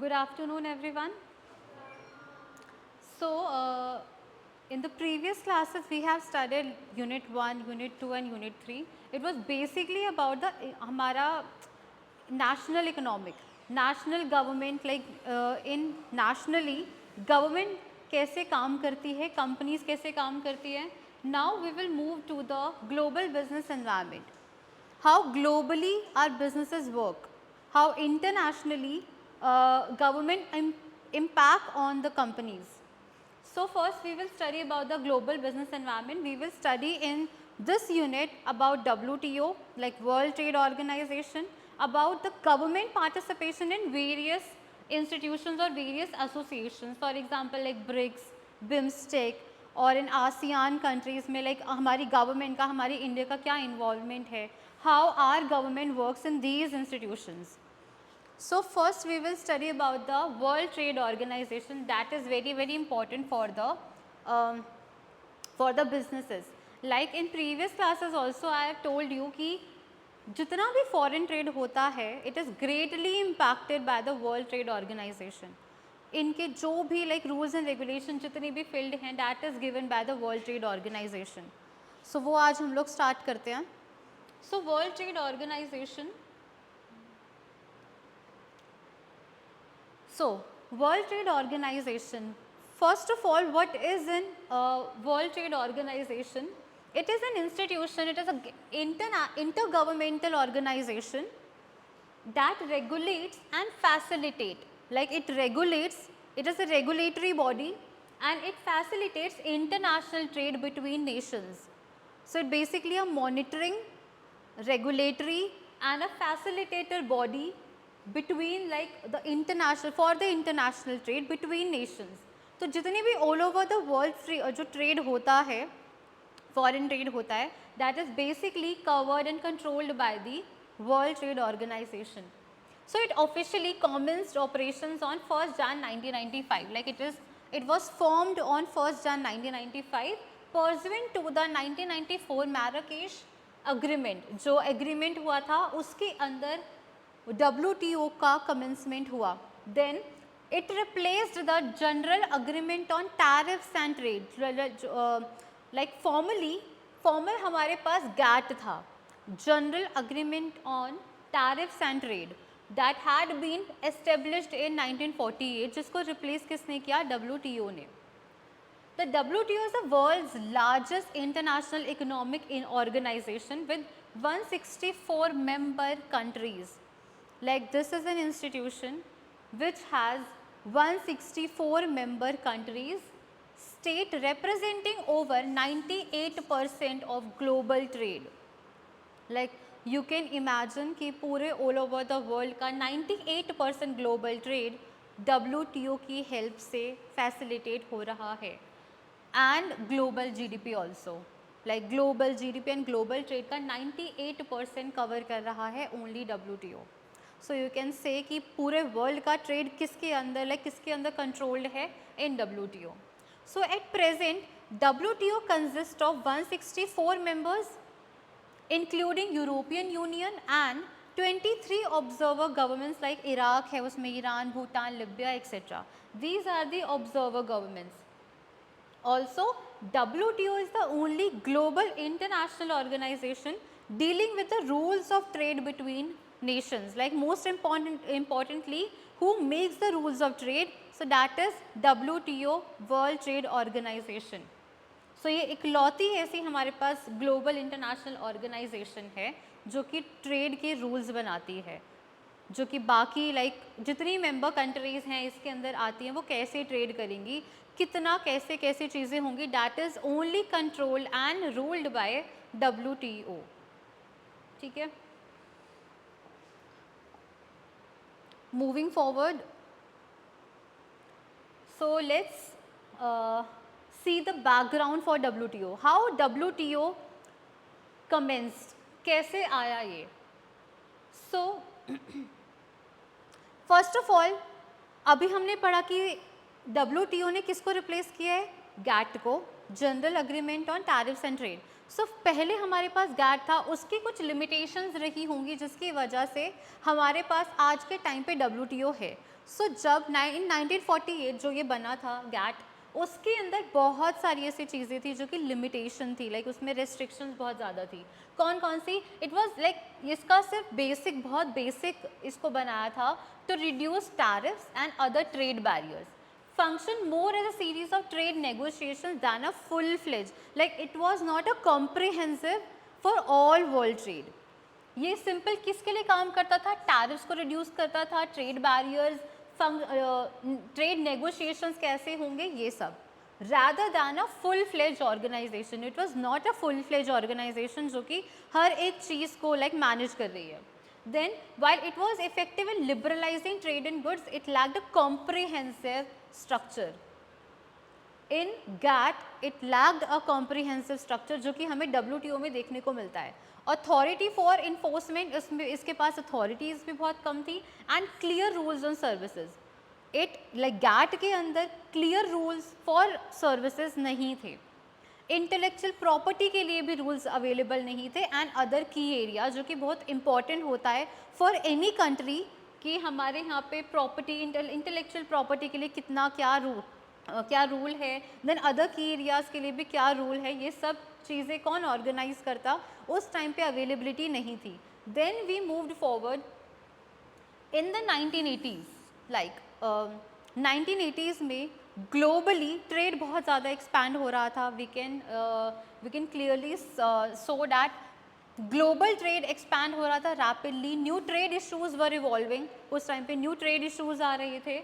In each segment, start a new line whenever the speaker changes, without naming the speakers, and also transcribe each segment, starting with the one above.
Good afternoon, everyone. So, in the previous classes, we have studied Unit 1, Unit 2 and Unit 3. It was basically about the हमारा national economic, national government in nationally government कैसे काम करती है, companies कैसे काम करती है. Now we will move to the global business environment. How globally our businesses work, how internationally government impact on the companies. So first we will study about the global business environment. We will study in this unit about WTO, like World Trade Organization, about the government participation in various institutions or various associations, for example like BRICS, BIMSTEC, और इन ASEAN countries में like हमारी government का, हमारी India का क्या involvement है, how are government works in these institutions. So first we will study about the World Trade Organization. That is very important for the businesses. Like in previous classes also I have told you कि जितना भी foreign trade होता है, it is greatly impacted by the World Trade Organization. इनके जो भी like rules and regulations जितनी भी field हैं, that is given by the World Trade Organization. So वो आज हम लोग start करते हैं. So World Trade Organization. So, World Trade Organization, first of all, what is in World Trade Organization? It is an institution, it is an intergovernmental organization that regulates and facilitates, like it regulates, it is a regulatory body and it facilitates international trade between nations. So, it basically a monitoring, regulatory and a facilitator body between like the international, for the international trade between nations. तो जितने भी all over the world जो trade होता है, foreign trade होता है, that is basically covered and controlled by the World Trade Organization. So it officially commenced operations on 1st Jan 1995. Like it was formed on 1st Jan 1995 pursuant to the 1994 Marrakesh Agreement. जो agreement हुआ था उसके अंदर WTO का commencement हुआ. Then it replaced the General Agreement on Tariffs and Trade. Like formal हमारे पास GATT था, General Agreement on Tariffs and Trade, that had been established in 1948, जिसको replace किसने किया? WTO ने. The WTO is the world's largest international economic organization with 164 member countries. Like this is an institution which has 164 member countries, state representing over 98% of global trade. Like you can imagine कि पूरे all over the world का 98% global trade WTO की help से facilitate हो रहा है. And global GDP also. Like global GDP and global trade का 98% cover कर रहा है only WTO. So you can say कि पूरे वर्ल्ड का ट्रेड किसके अंदर किसके अंदर कंट्रोल्ड है? इन WTO. So at present WTO consists of 164 members including European Union and 23 observer governments like Iraq है उसमें, Iran, Bhutan, Libya etc. These are the observer governments. Also, WTO is the only global international organization dealing with the rules of trade between nations. Like most importantly, who makes the rules of trade? So that is WTO, World Trade Organization. So ये इकलौती ऐसी हमारे पास global international organisation है जो कि trade के rules बनाती है, जो कि बाकी जितनी मेंबर कंट्रीज़ हैं इसके अंदर आती हैं वो कैसे ट्रेड करेंगी, कितना कैसे कैसे चीज़ें होंगी, that is only controlled and ruled by WTO. ठीक है. Moving forward, so let's see the background for WTO. How WTO commenced? कैसे आया ये? So first of all, अभी हमने पढ़ा कि WTO ने किसको रिप्लेस किया है? GATT को, general agreement on tariffs and trade. So पहले हमारे पास GATT था, उसकी कुछ लिमिटेशंस रही होंगी जिसकी वजह से हमारे पास आज के टाइम पे WTO है. सो जब इन 1948 जो ये बना था गैट, उसके अंदर बहुत सारी ऐसी चीज़ें थी जो कि लिमिटेशन थी, लाइक उसमें रेस्ट्रिक्शंस बहुत ज़्यादा थी। कौन कौन सी? इट वाज लाइक इसका सिर्फ बेसिक, बहुत बेसिक इसको बनाया था to reduce tariffs and other trade barriers, function more as a series of trade negotiations than a full-fledged, like it was not a comprehensive for all world trade. ये simple किसके लिए काम करता था? टैरिफ्स को रिड्यूस करता था, trade barriers, trade negotiations कैसे होंगे, ये सब, rather than a full-fledged organization. It was not a full-fledged organization जो कि हर एक चीज़ को like मैनेज कर रही है. Then, while it was effective in liberalizing trade in goods, it lacked a comprehensive structure. In GATT, it lacked a comprehensive structure जो कि हमें WTO में देखने को मिलता है. Authority for enforcement, इसके पास authorities भी बहुत कम थी, and clear rules on services. It like GATT के अंदर clear rules for services नहीं थे. इंटेलेक्चुअल प्रॉपर्टी के लिए भी रूल्स अवेलेबल नहीं थे, एंड अदर की एरिया जो कि बहुत इंपॉर्टेंट होता है फॉर एनी कंट्री कि हमारे यहाँ पे प्रॉपर्टी, इंटेलेक्चुअल प्रॉपर्टी के लिए कितना क्या रूल है, देन अदर की एरियाज़ के लिए भी क्या रूल है, ये सब चीज़ें कौन ऑर्गेनाइज करता, उस टाइम पे अवेलेबिलिटी नहीं थी. Then we moved forward in the 1980s, like 1980s में ग्लोबली ट्रेड बहुत ज़्यादा एक्सपैंड हो रहा था. We can clearly so that global trade expand हो रहा था rapidly. New trade issues were evolving. उस टाइम पे न्यू ट्रेड इश्यूज़ आ रहे थे,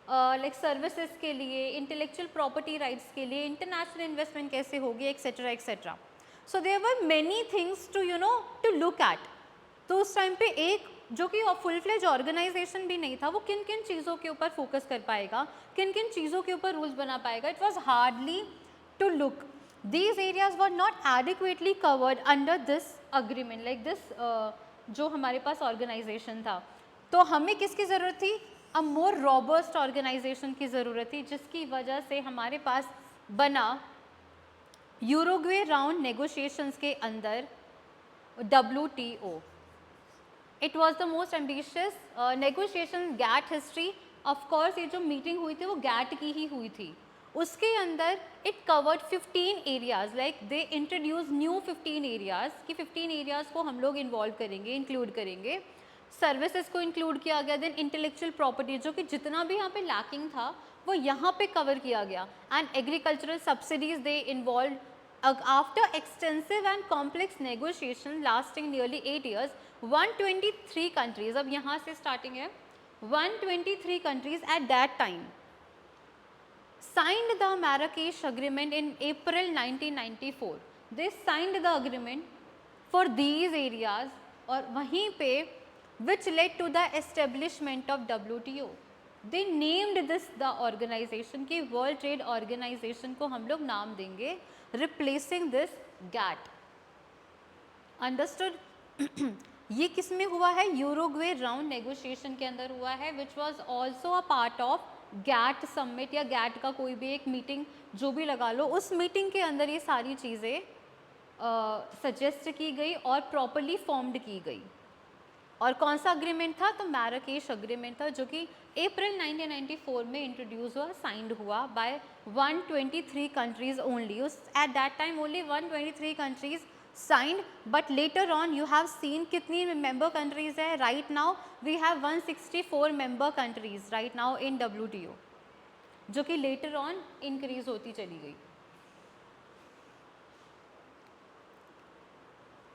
लाइक सर्विसेज के लिए, इंटेलेक्चुअल प्रॉपर्टी राइट्स के लिए, इंटरनेशनल इन्वेस्टमेंट कैसे होगी, etcetera etcetera. So there were many things to to look at. तो उस टाइम पे एक जो कि फुल फ्लेज ऑर्गेनाइजेशन भी नहीं था, वो किन किन चीज़ों के ऊपर फोकस कर पाएगा, किन किन चीज़ों के ऊपर रूल्स बना पाएगा. It was hardly to look. These areas were not adequately covered under this agreement, like this जो हमारे पास ऑर्गेनाइजेशन था. तो हमें किसकी ज़रूरत थी? अ मोर रॉबस्ट ऑर्गेनाइजेशन की ज़रूरत थी, जिसकी वजह से हमारे पास बना यूरोग्वे राउंड नेगोशिएशंस के अंदर WTO. It was the most ambitious negotiation GATT history. Of course ये जो मीटिंग हुई थी वो गैट की ही हुई थी. उसके अंदर it covered 15 areas, like they introduce new 15 areas कि 15 एरियाज़ को हम लोग इन्वॉल्व करेंगे, इंक्लूड करेंगे. सर्विसेज को इंक्लूड किया गया. देन इंटेलेक्चुअल प्रॉपर्टी, जो कि जितना भी यहाँ पे लैकिंग था वो यहाँ पे कवर किया गया. And agricultural subsidies they involve. After extensive and complex negotiation lasting nearly 8 years, 123 countries, अब यहाँ से starting है, 123 countries at that time signed the Marrakesh Agreement in April 1994. They signed the agreement for these areas, और वहीं पे which led to the establishment of WTO. They named this the organization कि World Trade Organization को हम लोग नाम देंगे, replacing this GATT. Understood? ये किस में हुआ है? यूरोग्वे राउंड नेगोशिएशन के अंदर हुआ है, which was also a part of GATT summit या गैट का कोई भी एक मीटिंग जो भी लगा लो, उस मीटिंग के अंदर ये सारी चीज़ें सजेस्ट की गई और प्रॉपरली फॉर्म्ड की गई. और कौन सा अग्रीमेंट था? तो मैराकेश अग्रीमेंट था, जो कि अप्रैल 1994 में इंट्रोड्यूस हुआ, साइंड हुआ बाय 123 कंट्रीज ओनली. उस at that time only 123 countries signed, but later on you have seen कितनी member countries है. right now we have 164 member countries right now in WTO, जो कि later on increase होती चली गई.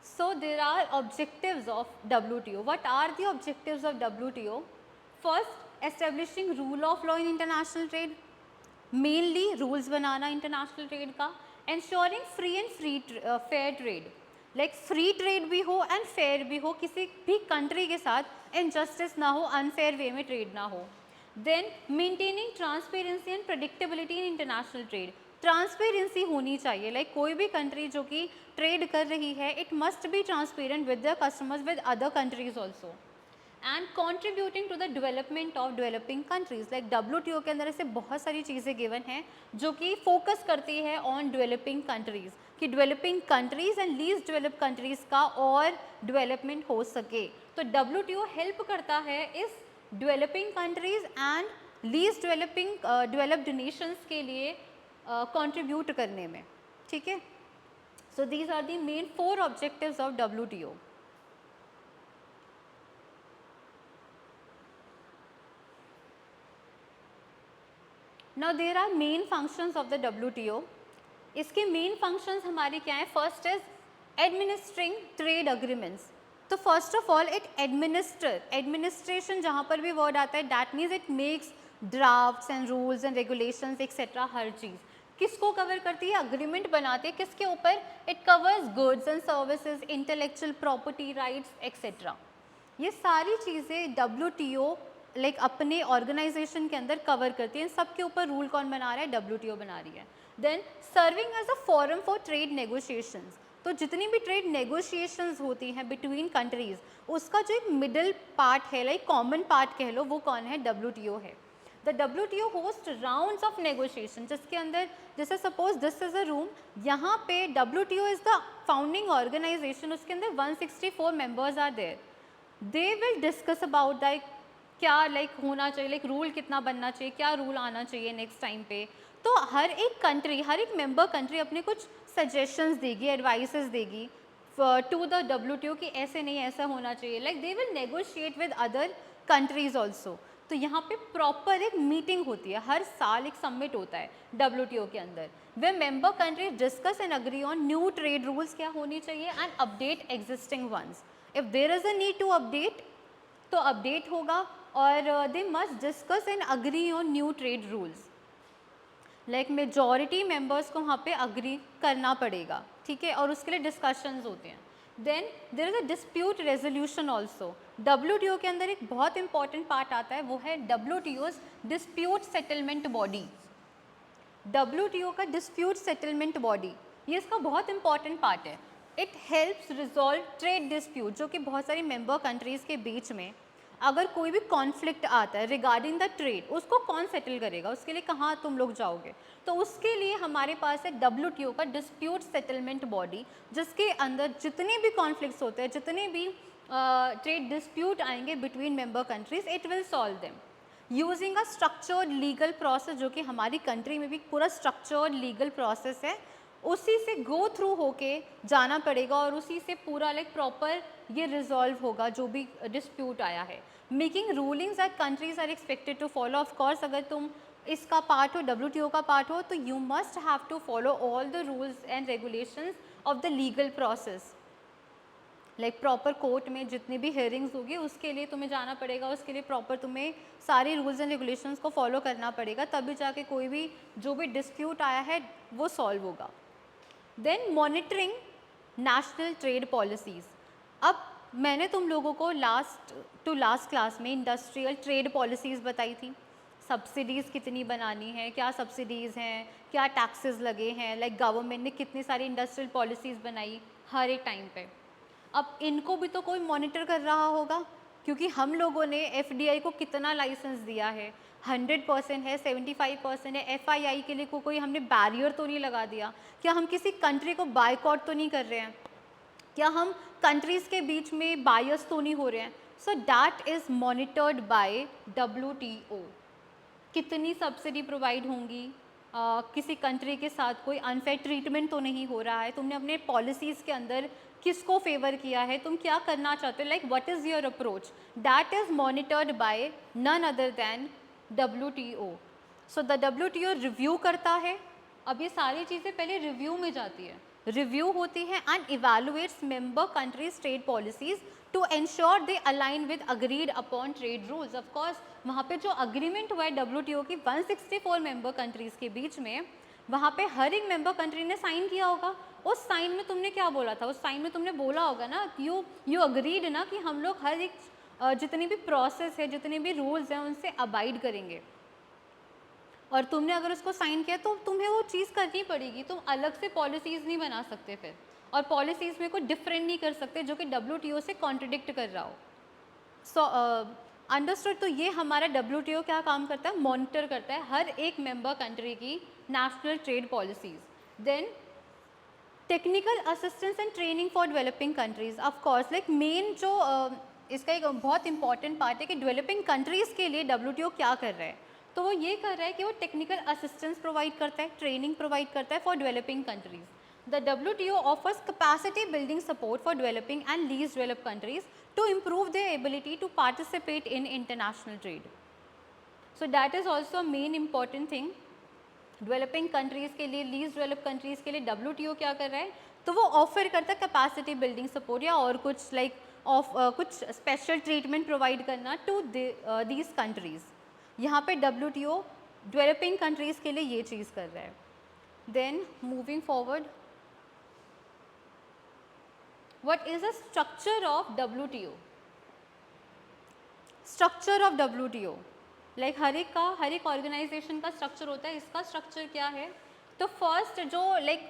So there are objectives of WTO. What are the objectives of WTO? First, establishing rule of law in international trade. Mainly rules banana international trade का. Ensuring free and fair trade. Like free trade भी हो and fair भी हो, किसी भी country के साथ injustice ना हो, unfair way में trade ना हो. Then maintaining transparency and predictability in international trade. Transparency होनी चाहिए, लाइक कोई भी कंट्री जो कि ट्रेड कर रही है, it must be transparent with the customers with other countries also. And contributing to the development of developing countries. Like WTO के अंदर ऐसे बहुत सारी चीज़ें गिवन हैं जो कि फोकस करती है ऑन डेवलपिंग कंट्रीज़, कि developing countries and least develop countries का और डेवलपमेंट हो सके. तो WTO हेल्प करता है इस developing countries and least developed nations के लिए कंट्रीब्यूट करने में, ठीक है। So these are the main 4 objectives of WTO। Now there are main functions of the WTO। इसके मेन फंक्शंस हमारे क्या है? First is administering trade agreements. तो first of all it administration जहाँ पर भी वर्ड आता है that means it makes drafts and rules and regulations etcetera. हर चीज़ किसको कवर करती है? अग्रीमेंट बनाते हैं किसके ऊपर? It covers goods and services, intellectual property rights etcetera. ये सारी चीज़ें WTO लाइक अपने ऑर्गेनाइजेशन के अंदर कवर करती है। सबके ऊपर रूल कौन बना रहा है? WTO बना रही है। Then serving as a forum for trade negotiations. तो जितनी भी ट्रेड नेगोशिएशंस होती हैं बिटवीन कंट्रीज, उसका जो एक मिडिल पार्ट है, लाइक कॉमन पार्ट कह लो, वो कौन है? WTO है। The WTO host rounds of negotiation, जिसके अंदर जैसे suppose this is a room, यहाँ पे WTO is the founding organization, उसके अंदर 164 members are there. They will discuss about like क्या लाइक होना चाहिए, लाइक रूल कितना बनना चाहिए, क्या रूल आना चाहिए नेक्स्ट टाइम पे। तो हर एक कंट्री, हर एक मेंबर कंट्री अपने कुछ सजेशंस देगी, एडवाइसेस देगी टू द WTO कि ऐसे नहीं, ऐसा होना चाहिए। Like they will negotiate with other countries also. तो यहाँ पे प्रॉपर एक मीटिंग होती है, हर साल एक समिट होता है WTO के अंदर, वे member countries discuss and agree on new trade rules क्या होनी चाहिए and update existing ones. If there is a need to update तो अपडेट होगा, और they must discuss and agree on new trade rules. Like majority members को वहाँ पे agree करना पड़ेगा, ठीक है, और उसके लिए डिस्कशंस होते हैं। Then there is a dispute resolution also. WTO के अंदर एक बहुत इंपॉर्टेंट पार्ट आता है, वो है WTO's dispute settlement body. WTO का डिस्प्यूट सेटलमेंट बॉडी, ये इसका बहुत इंपॉर्टेंट पार्ट है। It helps resolve trade dispute, जो कि बहुत सारी मेंबर कंट्रीज़ के बीच में अगर कोई भी कॉन्फ्लिक्ट आता है रिगार्डिंग द ट्रेड, उसको कौन सेटल करेगा? उसके लिए कहाँ तुम लोग जाओगे? तो उसके लिए हमारे पास है WTO का डिस्प्यूट सेटलमेंट बॉडी, जिसके अंदर जितने भी कॉन्फ्लिक्ट्स होते हैं, जितने भी ट्रेड डिस्प्यूट आएंगे between member countries, it will solve them using a structured legal process, जो कि हमारी कंट्री में भी पूरा स्ट्रक्चर्ड लीगल प्रोसेस है, उसी से गो थ्रू होके जाना पड़ेगा और उसी से पूरा लाइक प्रॉपर ये रिजॉल्व होगा जो भी डिस्प्यूट आया है। Making rulings that countries are expected to follow. Of course अगर तुम इसका पार्ट हो, WTO का पार्ट हो, तो you must have to follow all the rules and regulations of the legal process. Like proper court में जितनी भी हेयरिंग्स होगी उसके लिए तुम्हें जाना पड़ेगा, उसके लिए प्रॉपर तुम्हें सारी रूल्स एंड रेगुलेशंस को फॉलो करना पड़ेगा, तभी जाके कोई भी जो भी डिस्प्यूट आया है वो सॉल्व होगा। Then monitoring national trade policies. अब मैंने तुम लोगों को लास्ट क्लास में इंडस्ट्रियल ट्रेड पॉलिसीज़ बताई थी, सब्सिडीज़ कितनी बनानी है, क्या सब्सिडीज़ हैं, क्या टैक्सेस लगे हैं, लाइक गवर्नमेंट ने कितनी सारी इंडस्ट्रियल पॉलिसीज़ बनाई हर एक टाइम पे। अब इनको भी तो कोई मॉनिटर कर रहा होगा, क्योंकि हम लोगों ने FDI को कितना लाइसेंस दिया है, 100% है, 75% है। FII के लिए कोई हमने बैरियर तो नहीं लगा दिया? क्या हम किसी कंट्री को बायकॉट तो नहीं कर रहे हैं? क्या हम कंट्रीज़ के बीच में बायस तो नहीं हो रहे हैं? So that is monitored bye WTO। कितनी सब्सिडी प्रोवाइड होंगी, किसी कंट्री के साथ कोई अनफेयर ट्रीटमेंट तो नहीं हो रहा है, तुमने अपने पॉलिसीज़ के अंदर किसको फेवर किया है, तुम क्या करना चाहते हो, like what is your approach, that is monitored by none other than WTO। So the WTO review करता है। अब ये सारी चीज़ें पहले रिव्यू में जाती है, रिव्यू होती है and evaluates member countries trade policies to ensure they align with agreed upon trade rules. Of course वहाँ पे जो अग्रीमेंट हुआ है WTO की 164 मेंबर कंट्रीज़ के बीच में, वहाँ पे हर एक मेंबर कंट्री ने साइन किया होगा। उस साइन में तुमने क्या बोला था? उस साइन में तुमने बोला होगा ना, यू अग्रीड ना, कि हम लोग हर एक जितनी भी प्रोसेस है, जितने भी रूल्स हैं, उनसे अबाइड करेंगे। और तुमने अगर उसको साइन किया तो तुम्हें वो चीज़ करनी पड़ेगी, तुम अलग से पॉलिसीज़ नहीं बना सकते फिर, और पॉलिसीज़ में कोई डिफरेंट नहीं कर सकते जो कि WTO से कॉन्ट्रडिक्ट कर रहा हो। So understood. तो ये हमारा WTO क्या काम करता है? मॉनिटर करता है हर एक मेंबर कंट्री की national trade policies. Then technical assistance and training for developing countries. Of course like main जो इसका एक बहुत इंपॉर्टेंट पार्ट है कि डेवलपिंग कंट्रीज़ के लिए WTO क्या कर रहा है। तो वो ये कर रहा है कि वो टेक्निकल असिस्टेंस प्रोवाइड करता है, ट्रेनिंग प्रोवाइड करता है for developing countries. The WTO offers capacity building support for developing and least developed countries to improve their ability to participate in international trade. So that is also a main important thing. Developing countries के लिए, least develop countries के लिए WTO क्या कर रहा है, तो वो ऑफर करता है कैपेसिटी बिल्डिंग सपोर्ट या और कुछ लाइक कुछ स्पेशल ट्रीटमेंट प्रोवाइड करना टू दीज कंट्रीज़. यहाँ पे WTO डेवलपिंग कंट्रीज़ के लिए ये चीज़ कर रहा है. Then moving forward, what is the structure of WTO? Structure of WTO like हर एक ऑर्गेनाइजेशन का स्ट्रक्चर होता है. इसका स्ट्रक्चर क्या है, तो फर्स्ट जो लाइक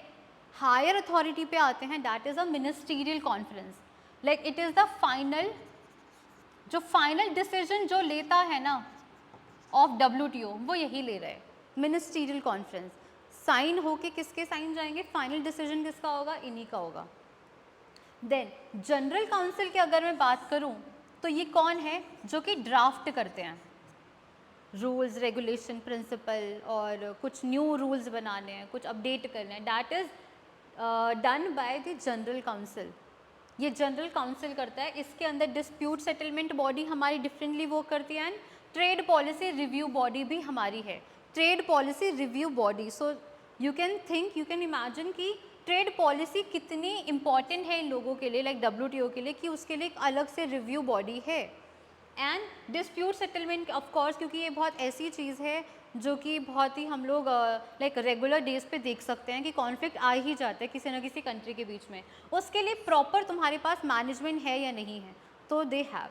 हायर अथॉरिटी पे आते हैं that is a ministerial conference. Like it is the final, जो फाइनल डिसीजन जो लेता है ना ऑफ WTO वो यही ले रहा है, मिनिस्टीरियल कॉन्फ्रेंस. साइन होके किसके साइन जाएंगे, फाइनल डिसीजन किसका होगा, इन्हीं का होगा. देन जनरल काउंसिल की अगर मैं बात करूं तो ये कौन है, जो कि ड्राफ्ट करते हैं रूल्स, रेगुलेशन, प्रिंसिपल और कुछ न्यू रूल्स बनाने हैं, कुछ अपडेट करने हैं. That is done by the general council. ये जनरल काउंसिल करता है. इसके अंदर डिस्प्यूट सेटलमेंट बॉडी हमारी डिफरेंटली वो करती है and trade policy review body भी हमारी है, trade policy review body. So you can think, you can imagine कि ट्रेड पॉलिसी कितनी इंपॉर्टेंट है इन लोगों के लिए, लाइक WTO के लिए, कि उसके लिए एक अलग से रिव्यू बॉडी है. And dispute settlement of course, क्योंकि ये बहुत ऐसी चीज़ है जो कि बहुत ही हम लोग लाइक रेगुलर डेज पे देख सकते हैं कि कॉन्फ्लिक्ट आ ही जाता है किसी न किसी कंट्री के बीच में. उसके लिए प्रॉपर तुम्हारे पास मैनेजमेंट है या नहीं है, तो दे हैव.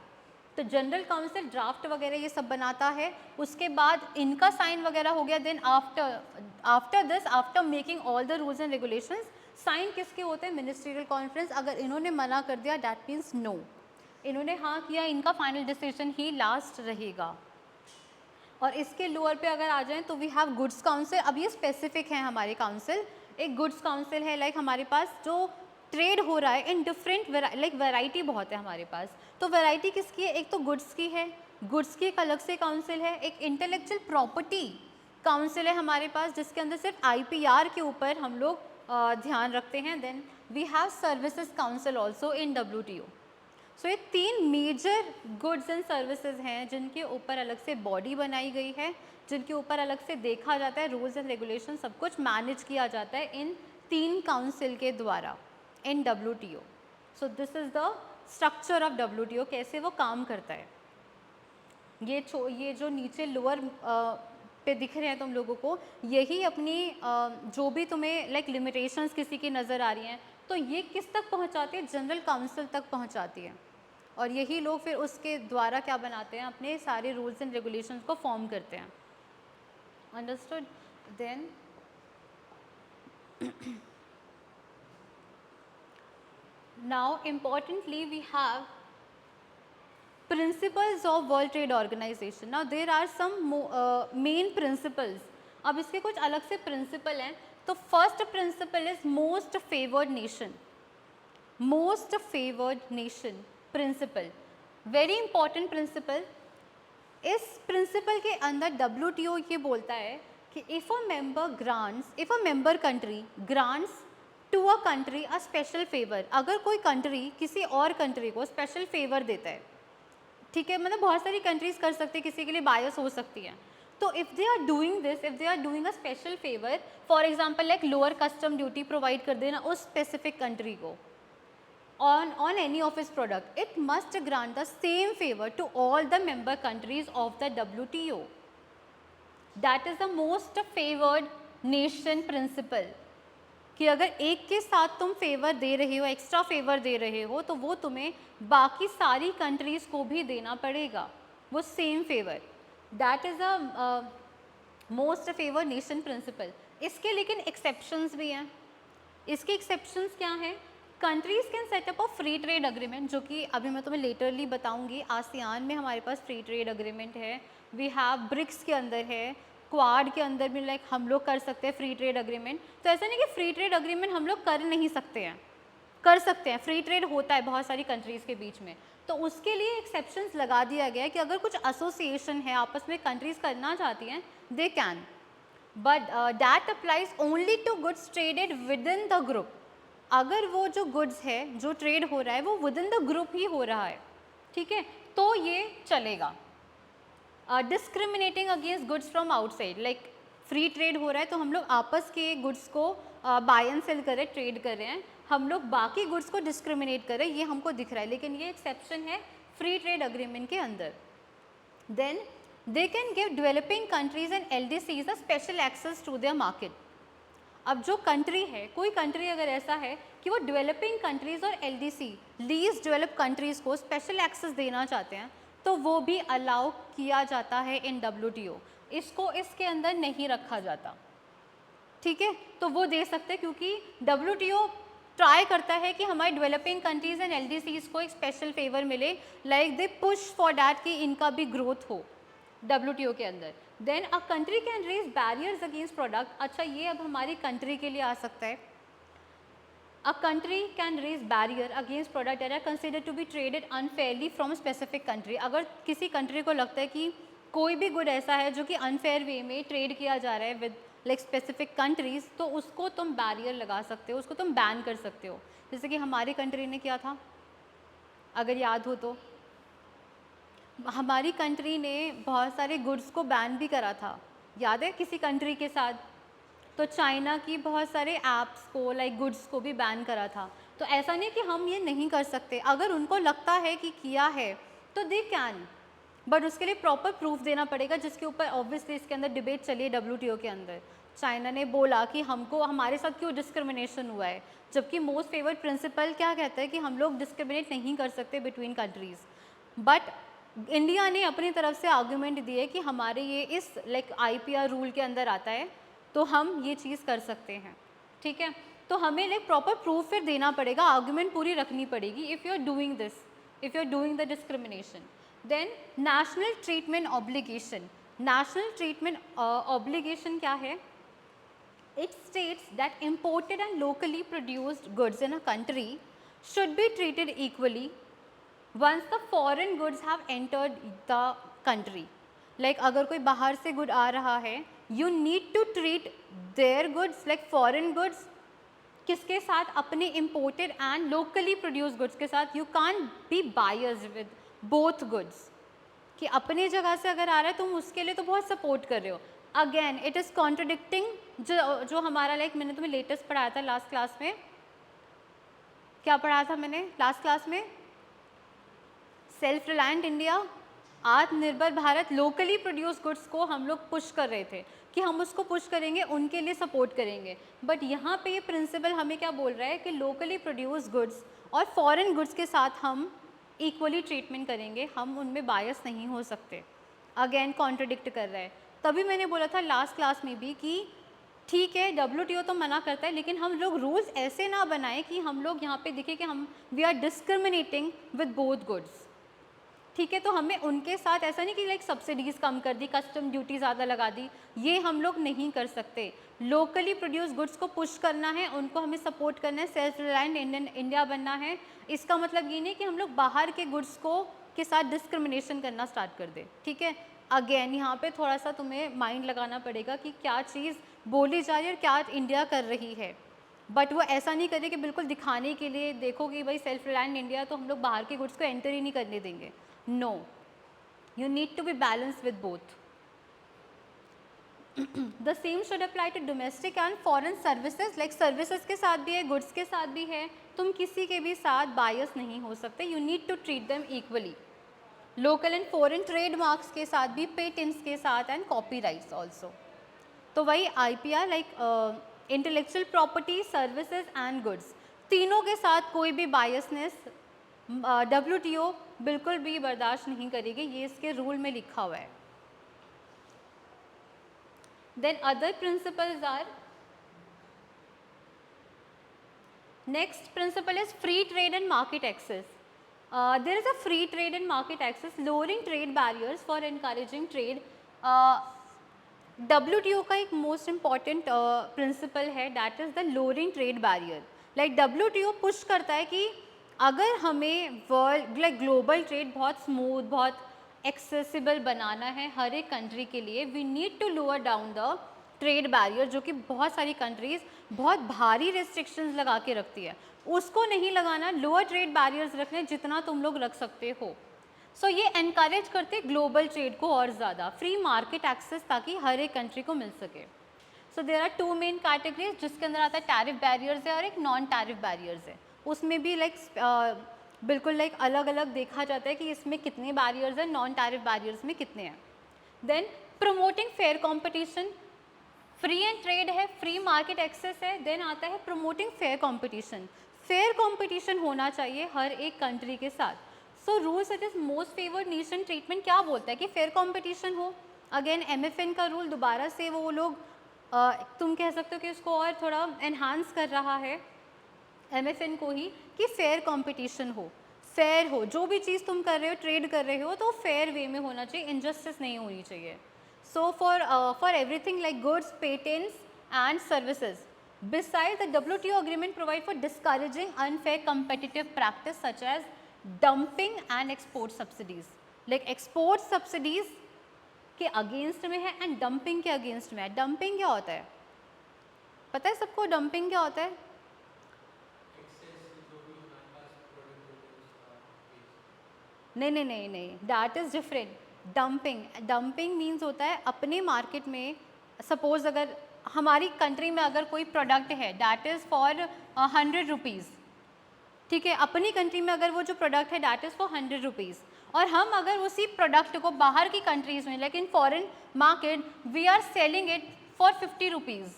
तो जनरल काउंसिल ड्राफ्ट वगैरह ये सब बनाता है. उसके बाद इनका साइन वगैरह हो गया. Then after this, after making all the rules and regulations, sign किसके होते हैं, मिनिस्ट्रियल कॉन्फ्रेंस. अगर इन्होंने मना कर दिया दैट मीन्स नो, इन्होंने हाँ किया, इनका फाइनल डिसीजन ही लास्ट रहेगा. और इसके लोअर पे अगर आ जाएं तो वी हैव गुड्स काउंसिल. अब ये स्पेसिफिक है हमारे काउंसिल. एक गुड्स काउंसिल है, लाइक हमारे पास जो ट्रेड हो रहा है इन डिफरेंट लाइक वैरायटी बहुत है हमारे पास. तो वैरायटी किसकी है, एक तो गुड्स की है, गुड्स की एक अलग से काउंसिल है. एक इंटेलेक्चुअल प्रॉपर्टी काउंसिल है हमारे पास, जिसके अंदर सिर्फ IPR के ऊपर हम लोग ध्यान रखते हैं. Then we have services council also in WTO. So ये 3 मेजर गुड्स एंड सर्विसेज हैं जिनके ऊपर अलग से बॉडी बनाई गई है, जिनके ऊपर अलग से देखा जाता है, रूल्स एंड रेगुलेशन सब कुछ मैनेज किया जाता है इन 3 काउंसिल के द्वारा इन WTO. So this is the structure of WTO, कैसे वो काम करता है. ये जो नीचे लोअर पे दिख रहे हैं तुम लोगों को, यही अपनी जो भी तुम्हें लाइक लिमिटेशंस किसी की नज़र आ रही हैं, तो ये किस तक पहुंचाती है, जनरल काउंसिल तक पहुंचाती है. और यही लोग फिर उसके द्वारा क्या बनाते हैं, अपने सारे रूल्स एंड रेगुलेशंस को फॉर्म करते हैं. Understood. Then now importantly we have principles of World Trade Organization. Now there are some main principles. अब इसके कुछ अलग से प्रिंसिपल हैं. तो first principle is most favoured nation. Most favoured nation principle, very important principle. इस principle के अंदर WTO ये बोलता है कि if a member country grants to a country a special favour, अगर कोई कंट्री किसी और कंट्री को स्पेशल फेवर देता है, ठीक है, मतलब बहुत सारी कंट्रीज़ कर सकती है, किसी के लिए बायस हो सकती हैं. तो if they are doing this, if they are doing a special favour, for example like lower custom duty provide कर देना उस स्पेसिफिक कंट्री को on any of its product, it must grant the same favor to all the member countries of the WTO. That is the most favored nation principle. कि अगर एक के साथ तुम फेवर दे रहे हो, एक्स्ट्रा फेवर दे रहे हो, तो वो तुम्हें बाकी सारी कंट्रीज़ को भी देना पड़ेगा वो same favour. That is a most favoured nation principle. इसके लेकिन एक्सेप्शंस भी हैं. इसके एक्सेप्शंस क्या हैं, countries can set up a free trade agreement, जो कि अभी मैं तुम्हें लेटरली बताऊंगी. आसियान में हमारे पास फ्री ट्रेड अग्रीमेंट है, वी हैव ब्रिक्स के अंदर है, क्वाड के अंदर भी लाइक हम लोग कर सकते हैं फ्री ट्रेड अग्रीमेंट. तो ऐसा नहीं कि फ्री ट्रेड अग्रीमेंट हम लोग कर नहीं सकते हैं, कर सकते हैं, फ्री ट्रेड होता है बहुत सारी कंट्रीज़ के बीच में, तो उसके लिए एक्सेप्शंस लगा दिया गया है कि अगर कुछ एसोसिएशन है आपस में कंट्रीज़ करना चाहती हैं, they can, but that applies only to goods traded within the group. अगर वो जो गुड्स है जो ट्रेड हो रहा है वो विद इन द ग्रुप ही हो रहा है, ठीक है, तो ये चलेगा। Discriminating against goods from outside, like free trade हो रहा है तो हम लोग आपस के गुड्स को बाय एंड सेल कर रहे हैं, ट्रेड कर रहे हैं, हम लोग बाकी गुड्स को डिस्क्रिमिनेट कर रहे हैं, ये हमको दिख रहा है, लेकिन ये एक्सेप्शन है फ्री ट्रेड अग्रीमेंट के अंदर। Then they can give developing countries and LDCs a special access to their market. अब जो कंट्री है, कोई कंट्री अगर ऐसा है कि वो डेवलपिंग कंट्रीज़ और LDC लीस्ट डेवलप कंट्रीज़ को स्पेशल एक्सेस देना चाहते हैं, तो वो भी अलाउ किया जाता है इन WTO। इसको इसके अंदर नहीं रखा जाता, ठीक है, तो वो दे सकते हैं क्योंकि WTO ट्राई करता है कि हमारी डेवलपिंग कंट्रीज़ एंड LDCs को एक स्पेशल फेवर मिले, like they push for that कि इनका भी ग्रोथ हो WTO के अंदर। Then a country can raise barriers against product. अच्छा, ये अब हमारी कंट्री के लिए आ सकता है। A country can raise barrier against product that are considered to be traded unfairly from specific country. अगर किसी कंट्री को लगता है कि कोई भी गुड ऐसा है जो कि अनफेयर वे में ट्रेड किया जा रहा है विद लाइक स्पेसिफिक कंट्रीज़, तो उसको तुम बैरियर लगा सकते हो, उसको तुम बैन कर सकते हो, जैसे कि हमारी कंट्री ने किया था, अगर याद हो तो। हमारी कंट्री ने बहुत सारे गुड्स को बैन भी करा था, याद है, किसी कंट्री के साथ। तो चाइना की बहुत सारे ऐप्स को लाइक गुड्स को भी बैन करा था। तो ऐसा नहीं कि हम ये नहीं कर सकते, अगर उनको लगता है कि किया है तो दे कैन, बट उसके लिए प्रॉपर प्रूफ देना पड़ेगा, जिसके ऊपर ऑब्वियसली इसके अंदर डिबेट चली है WTO के अंदर। चाइना ने बोला कि हमको हमारे साथ क्यों डिस्क्रिमिनेशन हुआ है, जबकि मोस्ट फेवर्ड प्रिंसिपल क्या कहता है कि हम लोग डिस्क्रिमिनेट नहीं कर सकते बिटवीन कंट्रीज़। बट इंडिया ने अपनी तरफ से आर्गूमेंट दिए कि हमारे ये इस लाइक IPR रूल के अंदर आता है, तो हम ये चीज़ कर सकते हैं, ठीक है। तो हमें लाइक प्रॉपर प्रूफ फिर देना पड़ेगा, आर्गूमेंट पूरी रखनी पड़ेगी if you are doing this, if you are doing the discrimination. Then national treatment obligation. National treatment obligation क्या है? It states that imported and locally produced goods in a country should be treated equally once the foreign goods have entered the country. Like अगर कोई बाहर से good आ रहा है, you need to treat their goods like foreign goods, किसके साथ? अपने imported and locally produced goods के साथ। You can't be biased with both goods, कि अपने जगह से अगर आ रहा है तुम उसके लिए तो बहुत सपोर्ट कर रहे हो। अगेन इट इज़ कॉन्ट्रडिक्टिंग जो हमारा लाइक मैंने तुम्हें लेटेस्ट पढ़ाया था लास्ट क्लास में। क्या पढ़ाया था मैंने लास्ट क्लास में? सेल्फ रिलायंट इंडिया, आत्मनिर्भर भारत। लोकली प्रोड्यूस गुड्स को हम लोग पुश कर रहे थे कि हम उसको पुश करेंगे, उनके लिए सपोर्ट करेंगे, बट यहाँ पे ये प्रिंसिपल हमें क्या बोल रहा है कि लोकली प्रोड्यूस गुड्स और फॉरेन गुड्स के साथ हम इक्वली ट्रीटमेंट करेंगे, हम उनमें बायस नहीं हो सकते। अगेन कॉन्ट्रडिक्ट कर रहा है। तभी मैंने बोला था लास्ट क्लास में भी कि ठीक है WTO तो मना करता है, लेकिन हम लोग रूल्स ऐसे ना बनाएं कि हम लोग यहाँ पे दिखे कि हम we are discriminating with both goods, ठीक है। तो हमें उनके साथ ऐसा नहीं कि लाइक सब्सिडीज़ कम कर दी, कस्टम ड्यूटी ज़्यादा लगा दी, ये हम लोग नहीं कर सकते। लोकली प्रोड्यूस गुड्स को पुश करना है, उनको हमें सपोर्ट करना है, सेल्फ रिलायंट इंडिया बनना है। इसका मतलब ये नहीं कि हम लोग बाहर के गुड्स को के साथ डिस्क्रिमिनेशन करना स्टार्ट कर दें, ठीक है। अगेन यहाँ पे थोड़ा सा तुम्हें माइंड लगाना पड़ेगा कि क्या चीज़ बोली जा रही है और क्या इंडिया कर रही है, बट वो ऐसा नहीं करे कि बिल्कुल दिखाने के लिए देखो कि भाई सेल्फ रिलायंट इंडिया तो हम लोग बाहर के गुड्स को एंटर ही नहीं करने देंगे। No, you need to be balanced with both. The same should apply to domestic and foreign services. Like services के साथ भी है, goods के साथ भी है, तुम किसी के भी साथ bias नहीं हो सकते। You need to treat them equally. Local and foreign trademarks के साथ भी, patents के साथ and copyrights also. तो वही IPR like intellectual property, services and goods, तीनों के साथ कोई भी biasness WTO बिल्कुल भी बर्दाश्त नहीं करेगी, ये इसके रूल में लिखा हुआ है। Then other principles are, next principle is free trade and market access. There is a free trade and market access, lowering trade barriers for encouraging trade. WTO का एक मोस्ट इम्पॉर्टेंट प्रिंसिपल है, that is the lowering trade barrier. Like WTO push करता है कि अगर हमें world like global trade बहुत smooth, बहुत एक्सेसिबल बनाना है हर एक कंट्री के लिए, we need to lower down the trade barrier, जो कि बहुत सारी कंट्रीज़ बहुत भारी रिस्ट्रिक्शंस लगा के रखती है, उसको नहीं लगाना, लोअर ट्रेड बैरियर्स रखने जितना तुम लोग रख सकते हो। सो ये एनकरेज करते ग्लोबल ट्रेड को और ज़्यादा, फ्री मार्केट एक्सेस ताकि हर एक कंट्री को मिल सके। So there are 2 main categories, जिसके अंदर आता है टैरिफ बैरियर्स है और एक नॉन टैरिफ बैरियर्स है। उसमें भी बिल्कुल अलग अलग देखा जाता है कि इसमें कितने बैरियर्स हैं, नॉन टैरिफ बैरियर्स में कितने हैं। Then promoting fair competition, free and trade है, फ्री मार्केट एक्सेस है। देन आता है promoting fair competition, fair competition होना चाहिए हर एक कंट्री के साथ। So rule such as most favoured nation treatment क्या बोलता है कि फेयर कॉम्पिटिशन हो। अगेन MFN का रूल दोबारा से वो लोग तुम कह सकते हो कि उसको और थोड़ा एनहांस कर रहा है MFN को ही, कि फेयर कंपटीशन हो, फेयर हो, जो भी चीज़ तुम कर रहे हो, ट्रेड कर रहे हो, तो फेयर वे में होना चाहिए, इनजस्टिस नहीं होनी चाहिए। So for everything like goods, patents and services, besides the WTO agreement provide for discouraging unfair competitive practice such as dumping and export subsidies, like export subsidies के अगेंस्ट में है एंड डंपिंग के against में है। Dumping क्या होता है, पता है सबको डंपिंग क्या होता है? नहीं, that is different. Dumping means होता है अपने मार्केट में, सपोज अगर हमारी कंट्री में अगर कोई प्रोडक्ट है दैट इज़ फॉर 100 रुपीज़, ठीक है, अपनी कंट्री में अगर वो जो प्रोडक्ट है दैट इज़ फॉर 100 रुपीज़, और हम अगर उसी प्रोडक्ट को बाहर की कंट्रीज़ में, लेकिन foreign market, we are selling it for 50 rupees,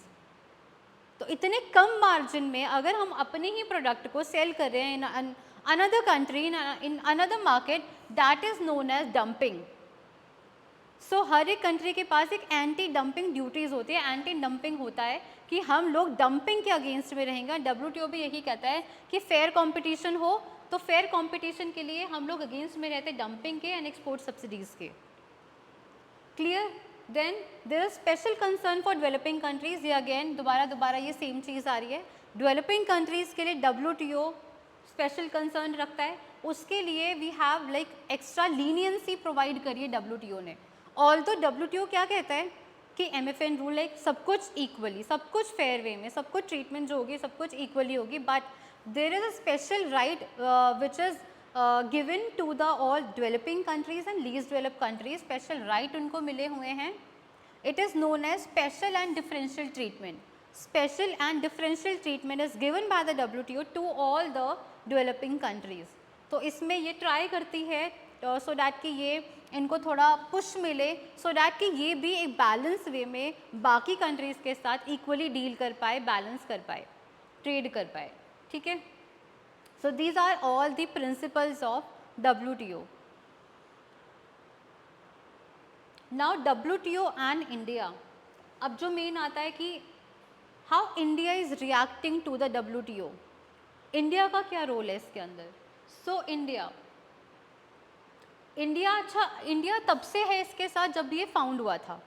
तो इतने कम मार्जिन में अगर हम अपने ही प्रोडक्ट को सेल कर रहे हैं in another country, in another market, that is known as dumping. So हर एक कंट्री के पास एक एंटी डंपिंग ड्यूटीज़ होती है, एंटी डंपिंग होता है कि हम लोग डंपिंग के अगेंस्ट में रहेंगे। WTO भी यही कहता है कि फेयर कंपटीशन हो, तो फेयर कंपटीशन के लिए हम लोग अगेंस्ट में रहते हैं डंपिंग के एंड एक्सपोर्ट सब्सिडीज़ के। Clear? Then there is special concern for developing countries, ये अगेन दोबारा ये सेम चीज़ आ रही है। डेवलपिंग कंट्रीज़ के लिए WTO स्पेशल कंसर्न रखता है, उसके लिए we have like extra leniency provide करी है WTO ने। ऑल्दो WTO क्या कहता है कि MFN रूल लाइक सब कुछ इक्वली, सब कुछ फेयर वे में, सब कुछ ट्रीटमेंट जो होगी सब कुछ इक्वली होगी, but there is a special right which is given to the all developing countries and least developed countries, special right उनको मिले हुए हैं। It is known as special and differential treatment. Special and differential treatment is given by the WTO to all the developing countries. तो इसमें ये try करती है सो that कि ये इनको थोड़ा पुश मिले, सो डैट कि ये भी एक बैलेंस वे में बाकी कंट्रीज़ के साथ इक्वली डील कर पाए, बैलेंस कर पाए, ट्रेड कर पाए, ठीक है। So these are all the principles of WTO. Now WTO and India. अब जो मेन आता है कि how India is reacting to the WTO. India का क्या रोल है इसके अंदर? So इंडिया तब से है इसके साथ जब ये फाउंड हुआ था।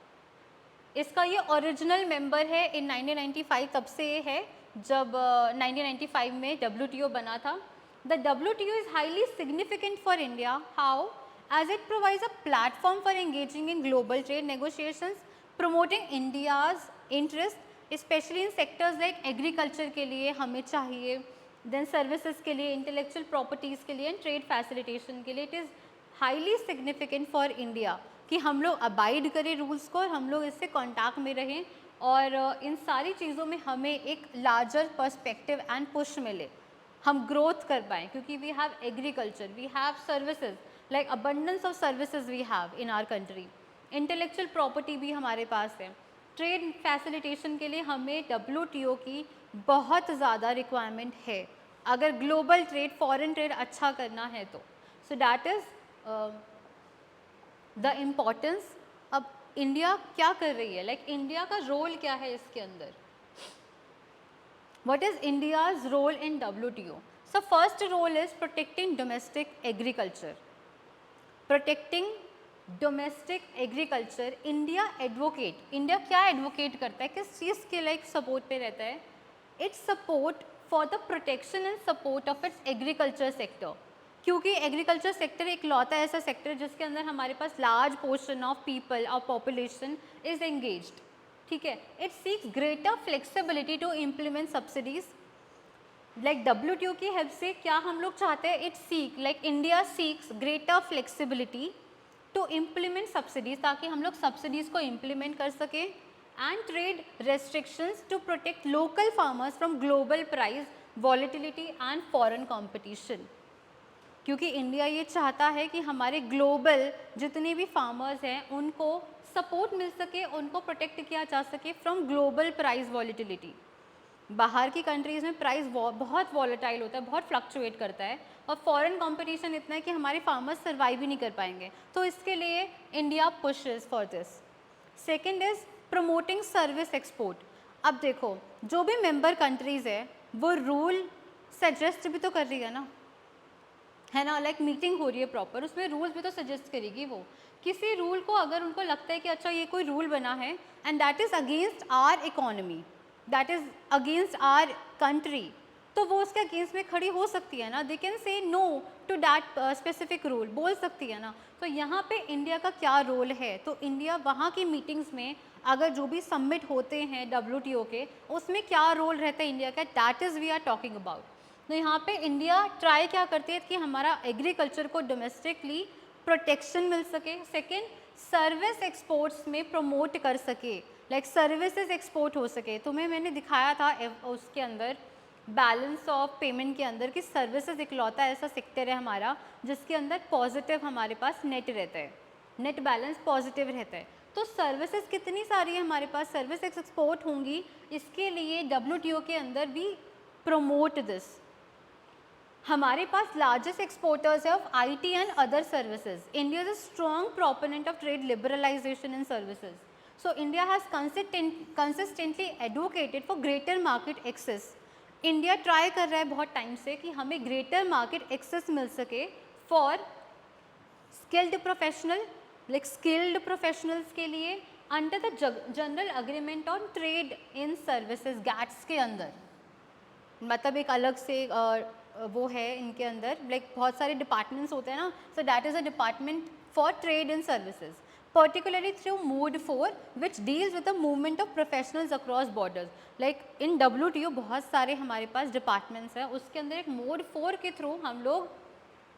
इसका ये ओरिजिनल मेंबर है इन 1995, तब से ये है जब 1995 में WTO बना था। The WTO is highly significant for India. How? As it provides a platform for engaging in global trade negotiations, promoting India's interest, especially in sectors like agriculture के लिए हमें चाहिए, then services के लिए, intellectual properties के लिए, and trade facilitation के लिए. It is highly significant for India कि हम लोग अबाइड करें रूल्स को और हम लोग इससे कॉन्टैक्ट में रहें और इन सारी चीज़ों में हमें एक लार्जर पर्सपेक्टिव एंड पुश मिले, हम ग्रोथ कर पाएँ, क्योंकि we have agriculture, we have services, like abundance of services we have in our country, intellectual property भी हमारे पास है। ट्रेड फैसिलिटेशन के लिए हमें WTO की बहुत ज़्यादा रिक्वायरमेंट है अगर ग्लोबल ट्रेड, फॉरेन ट्रेड अच्छा करना है तो। So that is the importance. अब इंडिया क्या कर रही है, लाइक इंडिया का रोल क्या है इसके अंदर? What is India's role in WTO? So first role is protecting domestic agriculture. Protecting domestic agriculture. India advocate. India क्या advocate करता है, किस चीज़ के लाइक सपोर्ट पे रहता है? It support for the protection and support of its agriculture sector, क्योंकि agriculture sector एक लौता ऐसा सेक्टर जिसके अंदर हमारे पास लार्ज पोर्शन ऑफ पीपल और पॉपुलेशन इज एंगेज्ड, ठीक है। It seeks greater flexibility to implement subsidies, like WTO की हेल्प से क्या हम लोग चाहते हैं, it seek like India seeks greater flexibility to implement subsidies, ताकि हम लोग सब्सिडीज को इम्प्लीमेंट कर सकें, and trade restrictions to protect local farmers from global price volatility and foreign competition, क्योंकि इंडिया ये चाहता है कि हमारे ग्लोबल जितने भी फार्मर्स हैं उनको सपोर्ट मिल सके, उनको प्रोटेक्ट किया जा सके फ्रॉम ग्लोबल प्राइस वॉलेटिलिटी। बाहर की कंट्रीज़ में प्राइस बहुत वॉलेटाइल होता है, बहुत फ्लक्चुएट करता है, और फॉरेन कंपटीशन इतना है कि हमारे फार्मर्स सर्वाइव ही नहीं कर पाएंगे, तो इसके लिए India pushes for this. Second is promoting service export. अब देखो जो भी मेंबर कंट्रीज़ है वो रूल सजेस्ट भी तो कर रही है ना, लाइक मीटिंग हो रही है प्रॉपर, उसमें रूल्स भी तो सजेस्ट करेगी वो। किसी रूल को अगर उनको लगता है कि अच्छा ये कोई रूल बना है and that is against our economy, that is against our country, तो वो उसके अगेंस्ट में खड़ी हो सकती है ना, they can say no to that specific rule, बोल सकती है ना। तो यहाँ पे इंडिया का क्या रोल है, तो इंडिया वहाँ की मीटिंग्स में अगर जो भी सबमिट होते हैं WTO के, उसमें क्या रोल रहता है इंडिया का, that is we are talking about. तो यहाँ पे इंडिया ट्राई क्या करती है कि हमारा एग्रीकल्चर को डोमेस्टिकली प्रोटेक्शन मिल सके, सेकेंड सर्विस एक्सपोर्ट्स में प्रमोट कर सके, लाइक सर्विसेज एक्सपोर्ट हो सके। तुम्हें मैंने दिखाया था उसके अंदर बैलेंस ऑफ पेमेंट के अंदर कि सर्विसेज इकलौता ऐसा सेक्टर है हमारा जिसके अंदर पॉजिटिव हमारे पास नेट रहता है, नेट बैलेंस पॉजिटिव रहता है। तो सर्विसेज कितनी सारी है हमारे पास, सर्विस एक्सपोर्ट होंगी, इसके लिए WTO के अंदर भी प्रमोट दिस। हमारे पास लार्जेस्ट एक्सपोर्टर्स है of IT and other services. India is a strong proponent of trade liberalisation in services, so India has consistently advocated for greater market access. India try कर रहा है बहुत टाइम से कि हमें ग्रेटर मार्केट एक्सेस मिल सके for skilled professional, like skilled professionals के लिए under the general agreement on trade in services gets के अंदर। मतलब एक अलग से वो है इनके अंदर, लाइक बहुत सारे डिपार्टमेंट्स होते हैं ना, so that is a department for trade in services, particularly through Mode 4 which deals with the movement of professionals across borders. Like in WTO बहुत सारे हमारे पास डिपार्टमेंट्स हैं, उसके अंदर एक Mode 4 के थ्रू हम लोग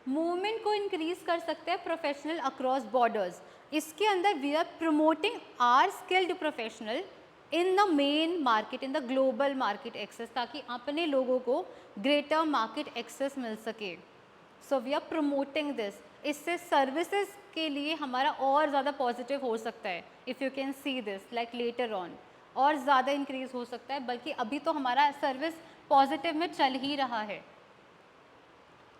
मूवमेंट को इंक्रीज कर सकते हैं प्रोफेशनल अक्रॉस बॉर्डर्स। इसके अंदर we are promoting our skilled professional in the main market, in the global market access, ताकि अपने लोगों को ग्रेटर मार्केट एक्सेस मिल सके। So we are promoting this. इससे सर्विसेज के लिए हमारा और ज़्यादा पॉजिटिव हो सकता है, if you can see this like later on, और ज़्यादा इंक्रीज हो सकता है, बल्कि अभी तो हमारा सर्विस पॉजिटिव में चल ही रहा है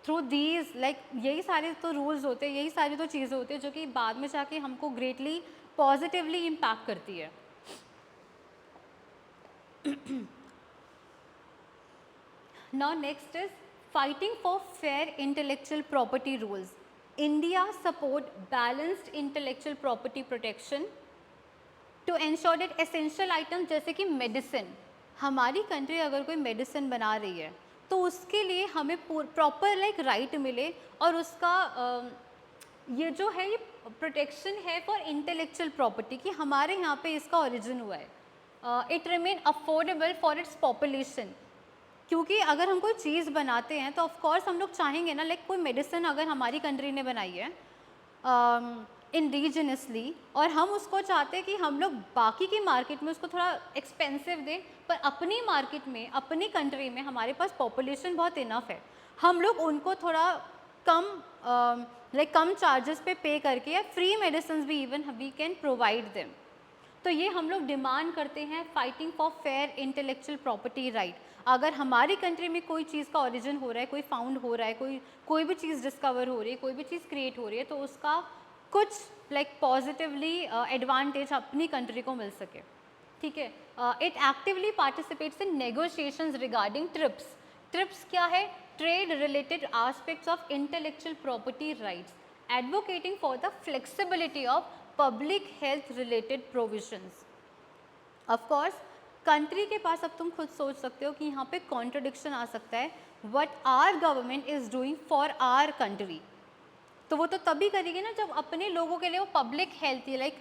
थ्रू दीज, लाइक यही सारे तो रूल्स होते हैं, यही सारी तो चीज़ें होती हैं जो कि बाद में जाके हमको ग्रेटली पॉजिटिवली इम्पैक्ट करती है। Now next is fighting for fair intellectual property rules. India support balanced intellectual property protection to ensure that essential items जैसे कि मेडिसिन, हमारी कंट्री अगर कोई मेडिसिन बना रही है तो उसके लिए हमें प्रॉपर लाइक राइट मिले, और उसका ये जो है ये प्रोटेक्शन है फॉर इंटेलेक्चुअल प्रॉपर्टी कि हमारे यहाँ पे इसका ओरिजिन हुआ है, it remain affordable for its population. क्योंकि अगर हम कोई चीज़ बनाते हैं तो ऑफ कोर्स हम लोग चाहेंगे ना, लाइक कोई मेडिसिन अगर हमारी कंट्री ने बनाई है इंडिजिनसली, और हम उसको चाहते हैं कि हम लोग बाकी की मार्केट में उसको थोड़ा एक्सपेंसिव दें, पर अपनी मार्केट में अपनी कंट्री में हमारे पास पॉपुलेशन बहुत इनफ है, हम लोग उनको थोड़ा कम लाइक कम चार्जेस पे करके या फ्री मेडिसिन भी even we can provide them. तो ये हम लोग डिमांड करते हैं fighting for fair intellectual property right. अगर हमारी कंट्री में कोई चीज़ का ओरिजिन हो रहा है, कोई फाउंड हो रहा है, कोई भी चीज़ डिस्कवर हो रही है, कोई भी चीज़ क्रिएट हो रही है, तो उसका कुछ लाइक पॉजिटिवली एडवांटेज अपनी कंट्री को मिल सके, ठीक है। It actively participates in negotiations regarding trips. Trips क्या है? Trade related aspects of intellectual property rights, advocating for the flexibility of public health related provisions. Of course, country के पास, अब तुम खुद सोच सकते हो कि यहाँ पे कॉन्ट्रडिक्शन आ सकता है, what our government is doing for our country, तो वो तो तभी करेगी ना जब अपने लोगों के लिए वो public health like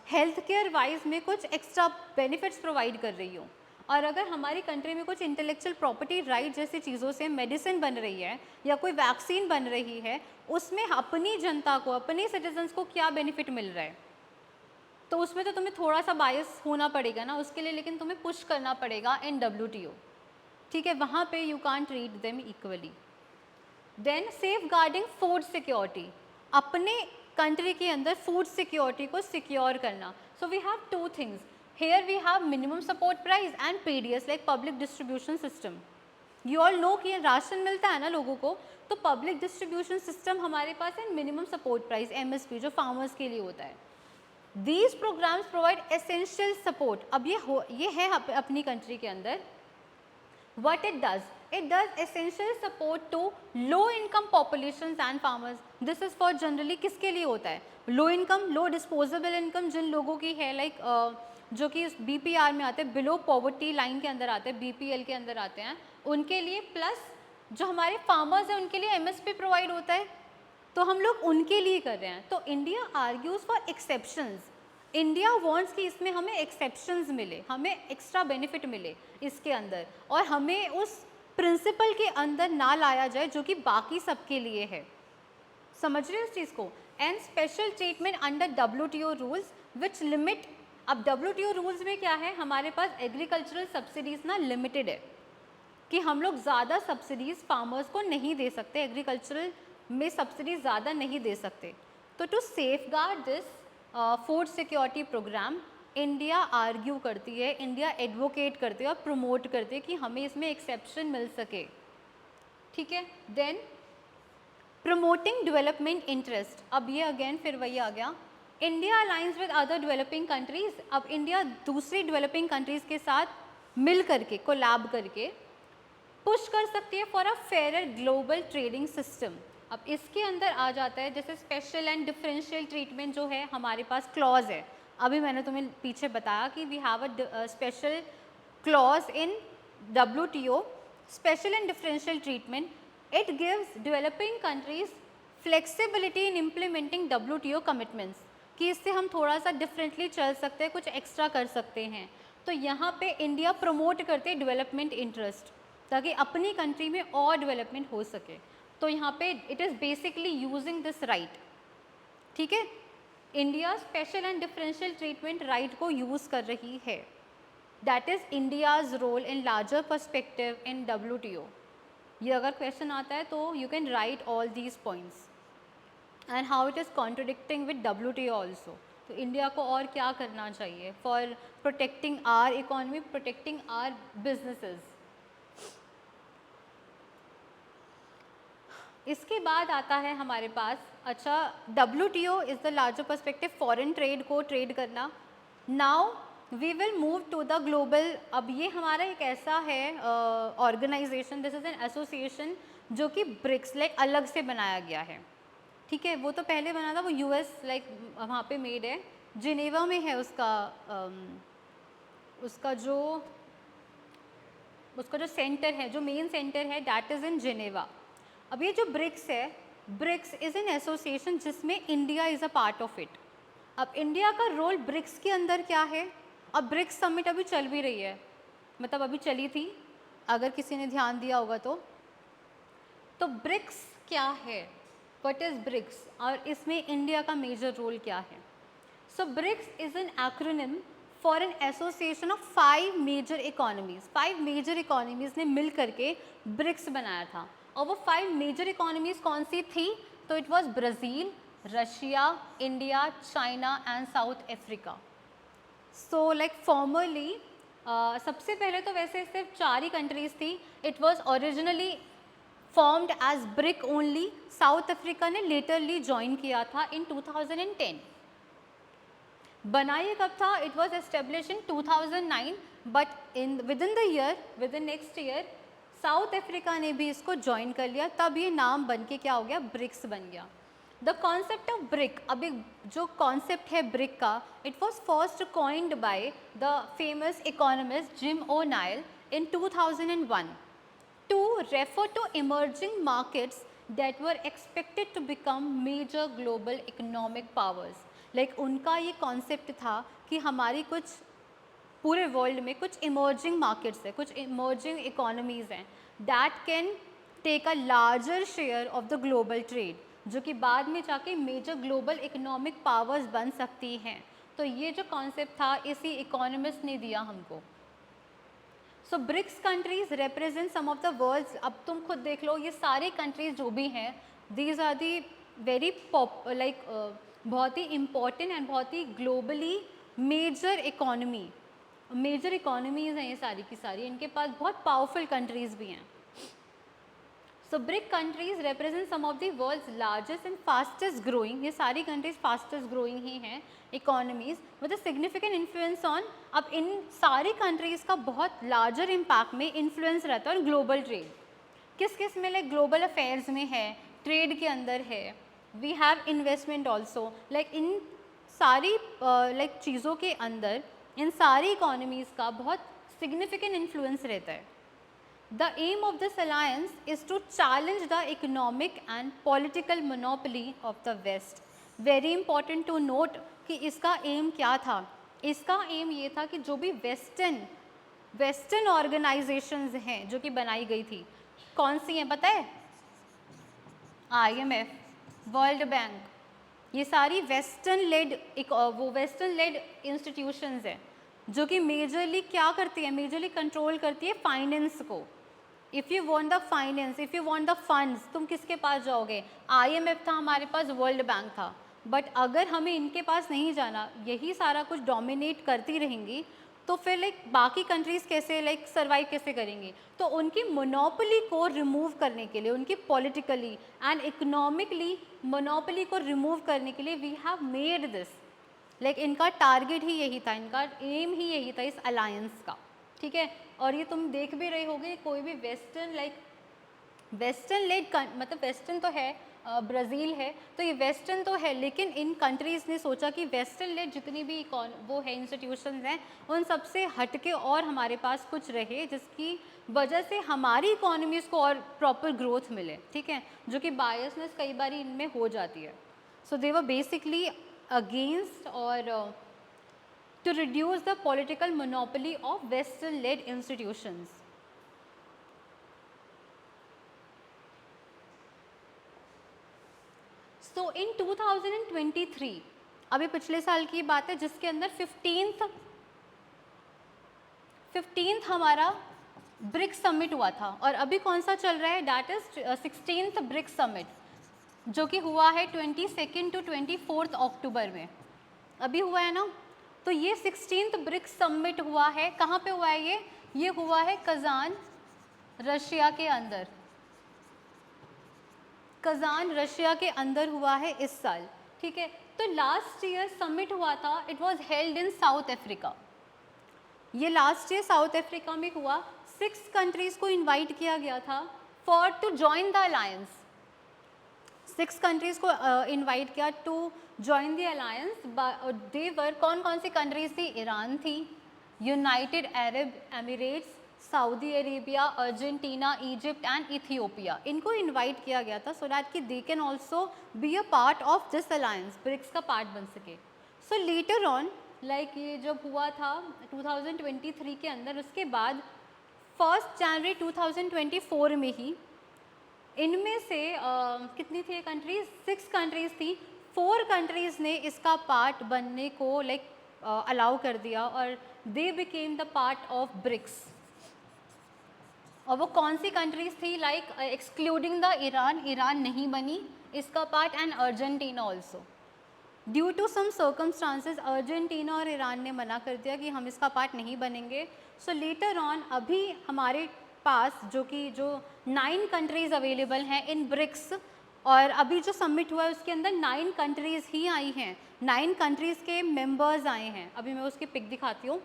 health care wise में कुछ एक्स्ट्रा बेनिफिट्स प्रोवाइड कर रही हो। और अगर हमारी कंट्री में कुछ इंटेलेक्चुअल प्रॉपर्टी राइट जैसी चीज़ों से मेडिसिन बन रही है या कोई वैक्सीन बन रही है, उसमें अपनी जनता को, अपने सिटीजन्स को क्या बेनिफिट मिल रहा है, तो उसमें तो तुम्हें थोड़ा सा बायस होना पड़ेगा ना उसके लिए, लेकिन तुम्हें पुश करना पड़ेगा इन WTO, ठीक है, वहाँ पे you can't treat them equally. Then safeguarding food security, अपने कंट्री के अंदर फूड सिक्योरिटी को सिक्योर करना। So we have two things here, we have minimum support price and PDS like public distribution system. You all know कि ration मिलता है ना लोगों को, तो पब्लिक डिस्ट्रीब्यूशन सिस्टम हमारे पास है, मिनिमम सपोर्ट प्राइस MSP जो फार्मर्स के लिए होता है। These programs provide essential support। अब ये है अपनी कंट्री के अंदर। What it does essential support to low income populations and farmers। This is for generally किसके लिए होता है, लो इनकम, लो डिस्पोजेबल इनकम जिन लोगों की है, लाइक जो कि BPR में आते हैं, बिलो पॉवर्टी लाइन के अंदर आते हैं, BPL के अंदर आते हैं, उनके लिए, प्लस जो हमारे फार्मर्स हैं उनके लिए MSP प्रोवाइड होता है, तो हम लोग उनके लिए कर रहे हैं। तो India argues for exceptions, India wants कि इसमें हमें एक्सेप्शंस मिले, हमें एक्स्ट्रा बेनिफिट मिले इसके अंदर, और हमें उस प्रिंसिपल के अंदर ना लाया जाए जो कि बाकी सबके लिए है। समझ रहे हो इस चीज़ को? And special treatment under WTO rules which limit. अब WTO रूल्स में क्या है, हमारे पास एग्रीकल्चरल सब्सिडीज़ ना लिमिटेड है कि हम लोग ज़्यादा सब्सिडीज़ फार्मर्स को नहीं दे सकते, एग्रीकल्चरल में सब्सिडी ज़्यादा नहीं दे सकते। तो to safeguard this food security programme, India argue करती है, इंडिया एडवोकेट करती है और प्रमोट करती है कि हमें इसमें एक्सेप्शन मिल सके, ठीक है। देन प्रमोटिंग डेवलपमेंट इंटरेस्ट, अब ये अगेन फिर वही आ गया, India aligns with other developing countries. अब इंडिया दूसरी डेवलपिंग कंट्रीज़ के साथ मिल करके, कोलैब करके पुश कर सकती है for a fair global trading system. अब इसके अंदर आ जाता है जैसे स्पेशल एंड डिफरेंशियल ट्रीटमेंट जो है हमारे पास क्लॉज है, अभी मैंने तुम्हें पीछे बताया कि we have a special clause in WTO, special and differential treatment. It gives developing countries flexibility in implementing WTO commitments, कि इससे हम थोड़ा सा डिफरेंटली चल सकते हैं, कुछ एक्स्ट्रा कर सकते हैं। तो यहाँ पे इंडिया प्रमोट करते हैं डेवलपमेंट इंटरेस्ट, ताकि अपनी कंट्री में और डेवलपमेंट हो सके। तो यहाँ पे it is basically using this right, ठीक है, India special and differential treatment right को यूज़ कर रही है। That is India's role in larger perspective in WTO। ये अगर क्वेश्चन आता है तो you can write all these points and how it is contradicting with WTO also. तो इंडिया को और क्या करना चाहिए for protecting our economy, protecting our businesses. इसके बाद आता है हमारे पास, अच्छा, WTO is the larger perspective, foreign trade को ट्रेड करना। Now we will move to the global. अब ये हमारा एक ऐसा है organisation, this is an association जो कि ब्रिक्स लाइक अलग से बनाया गया है, ठीक है। वो तो पहले बना था, वो US लाइक वहाँ पे मेड है, जिनेवा में है उसका जो सेंटर है, जो मेन सेंटर है, दैट इज़ इन जिनेवा। अब ये जो ब्रिक्स है, ब्रिक्स इज़ एन एसोसिएशन जिसमें India is a part of it. अब इंडिया का रोल ब्रिक्स के अंदर क्या है? अब ब्रिक्स समिट अभी चल भी रही है, मतलब अभी चली थी, अगर किसी ने ध्यान दिया होगा तो ब्रिक्स क्या है, व्हाट इज़ ब्रिक्स, और इसमें इंडिया का मेजर रोल क्या है? So BRICS is an acronym for an association of 5 major economies. 5 major economies ने मिल करके ब्रिक्स बनाया था। और वो 5 मेजर इकोनॉमीज़ कौन सी थी? तो it was Brazil, Russia, India, China and South Africa. So like formerly सबसे पहले तो वैसे सिर्फ 4 ही कंट्रीज़ थी। It was originally formed as BRIC only. South Africa ने लेटरली ज्वाइन किया था इन 2010। बनाई कब था? It was establish in 2009, but with in next year South Africa ने भी इसको ज्वाइन कर लिया, तब ये नाम बन के क्या हो गया? ब्रिक्स बन गया। द कॉन्सेप्ट ऑफ ब्रिक, अभी जो कॉन्सेप्ट है ब्रिक का, it was first coined by the famous economist Jim O'Neill in 2001 to refer to emerging markets that were expected to become major global economic powers. Like उनका ये concept था कि हमारी कुछ पूरे वर्ल्ड में कुछ इमर्जिंग मार्केट्स है, कुछ इमर्जिंग इकोनॉमीज़ हैं that can take a larger share of the global trade, जो कि बाद में जाके मेजर ग्लोबल इकोनॉमिक पावर्स बन सकती हैं. तो ये जो कॉन्सेप्ट था इसी इकोनॉमिस्ट ने दिया हमको. So BRICS countries represent some of the world's, अब तुम खुद देख लो ये सारे कंट्रीज जो भी हैं, these are the very like बहुत ही इम्पॉर्टेंट एंड बहुत ही ग्लोबली मेजर इकोनॉमीज़ हैं ये सारी की सारी, इनके पास बहुत पावरफुल कंट्रीज़ भी हैं. So BRIC countries represent some of the world's largest and fastest growing, ये सारी कंट्रीज फास्टेस्ट ग्रोइंग ही हैं economies with a significant influence on. अब इन सारी कंट्रीज़ का बहुत लार्जर इम्पैक्ट में इन्फ्लुएंस रहता है और ग्लोबल ट्रेड किस किस में, लाइक ग्लोबल अफेयर्स में है, ट्रेड के अंदर है, we have investment also, like in सारी लाइक चीज़ों के अंदर इन सारी इकोनॉमीज़ का बहुत सिग्निफिकेंट इन्फ्लुएंस रहता है. The aim of this alliance is to challenge the economic and political monopoly of the West. Very important to note कि इसका एम क्या था. इसका एम ये था कि जो भी वेस्टर्न ऑर्गेनाइजेशंस हैं जो कि बनाई गई थी, कौन सी हैं पता है? IMF, वर्ल्ड बैंक, ये सारी वेस्टर्न लेड इंस्टीट्यूशंस हैं जो कि मेजरली क्या करती है, मेजरली कंट्रोल करती है फाइनेंस को. If you want the finance, if you want the funds, तुम किसके पास जाओगे? IMF था हमारे पास, वर्ल्ड बैंक था. बट अगर हमें इनके पास नहीं जाना, यही सारा कुछ डोमिनेट करती रहेंगी, तो फिर लाइक बाकी कंट्रीज़ कैसे लाइक सर्वाइव कैसे करेंगी? तो उनकी मोनोपोली को रिमूव करने के लिए, उनकी पॉलिटिकली एंड इकोनॉमिकली मोनोपोली को रिमूव करने के लिए we have made this, like इनका टारगेट ही यही था, इनका एम ही यही था इस अलायंस का. ठीक है. और ये तुम देख भी रहे होगे, कोई भी वेस्टर्न लेड मतलब वेस्टर्न तो है, ब्राज़ील है, तो ये वेस्टर्न तो है, लेकिन इन कंट्रीज़ ने सोचा कि वेस्टर्न लेड जितनी भी वो है इंस्टीट्यूशंस हैं, उन सबसे हटके और हमारे पास कुछ रहे जिसकी वजह से हमारी इकोनॉमीज़ को और प्रॉपर ग्रोथ मिले. ठीक है. जो कि बायसनेस कई बार इनमें हो जाती है. सो दे वर बेसिकली अगेंस्ट और to reduce the political monopoly of Western-led institutions. So in 2023, अभी पिछले साल की बात है जिसके अंदर 15th हमारा ब्रिक्स समिट हुआ था, और अभी कौन सा चल रहा है, that is 16th BRICS summit जो कि हुआ है 22 to 24 अक्टूबर में, अभी हुआ है ना. तो ये 16th ब्रिक्स समिट हुआ है, कहाँ पे हुआ है ये हुआ है कजान, रशिया के अंदर. कजान रशिया के अंदर हुआ है इस साल. ठीक है. तो लास्ट ईयर समिट हुआ था, it was held in South Africa. ये लास्ट ईयर साउथ अफ्रीका में हुआ. 6 कंट्रीज़ को इनवाइट किया गया था for to join the alliance. 6 countries को इनवाइट किया to join the alliance. They were कौन सी कंट्रीज़ थी? ईरान थी, United Arab Emirates, Saudi Arabia, Argentina, Egypt and Ethiopia. इनको इनवाइट किया गया था सो दैट कि they can also be a part of this alliance, BRICS का पार्ट बन सके. सो लेटर ऑन लाइक ये जब हुआ था 2023 के अंदर, उसके बाद 1 जनवरी 2024 में ही इनमें से कितनी थी कंट्रीज़? 6 कंट्रीज़ थी. 4 कंट्रीज़ ने इसका पार्ट बनने को लाइक अलाउ कर दिया और they became the part of BRICS. और वो कौन सी कंट्रीज़ थी? लाइक एक्सक्लूडिंग द ईरान नहीं बनी इसका part, and Argentina also. Due to some circumstances Argentina और ईरान ने मना कर दिया कि हम इसका पार्ट नहीं बनेंगे. सो लेटर ऑन अभी हमारे पास जो 9 कंट्रीज़ अवेलेबल हैं इन ब्रिक्स, और अभी जो समिट हुआ है उसके अंदर 9 कंट्रीज़ ही आई हैं, 9 कंट्रीज़ के मेंबर्स आए हैं. अभी मैं उसकी पिक दिखाती हूँ.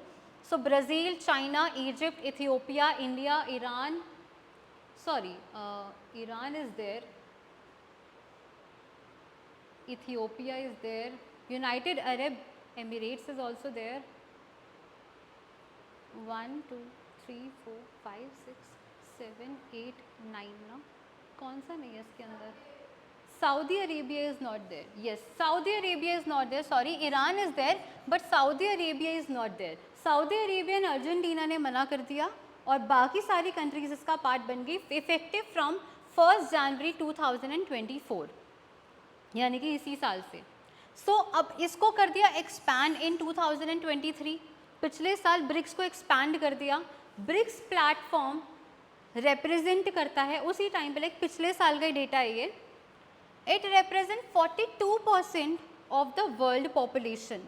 So Brazil, China, Egypt, Ethiopia, India, Iran is there, Ethiopia is there, United Arab Emirates is also there. 1 2 3 4 5 6 7 8 9 ना, कौन सा नहीं है इसके अंदर? Saudi Arabia is not there. Yes, Saudi Arabia is not there. Sorry, Iran is there, but Saudi Arabia is not there. Saudi Arabia and Argentina ने मना कर दिया और बाकी सारी कंट्रीज इसका पार्ट बन गई इफेक्टिव फ्रॉम 1 जनवरी 2024, यानी कि इसी साल से. सो अब इसको कर दिया एक्सपैंड इन 2023. पिछले साल ब्रिक्स को एक्सपैंड कर दिया. ब्रिक्स प्लेटफॉर्म रिप्रेजेंट करता है उसी टाइम पे, लाइक पिछले साल का डेटा है ये. It represent 42% of the world population.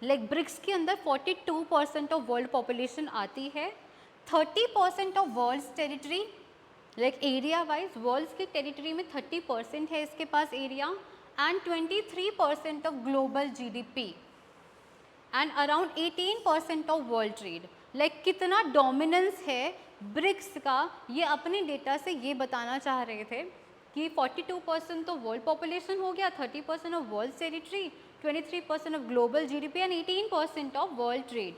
Like BRICS के अंदर 42% ऑफ वर्ल्ड पॉपुलेशन आती है. 30% of world territory, like area wise world की टेरिटरी में 30% है इसके पास area, and 23% of global GDP and around 18% of world trade. Like कितना डोमिनेंस है ब्रिक्स का, ये अपने डेटा से ये बताना चाह रहे थे कि 42% तो वर्ल्ड पॉपुलेशन हो गया, 30% of world territory, 23% of global GDP and 18% of world trade.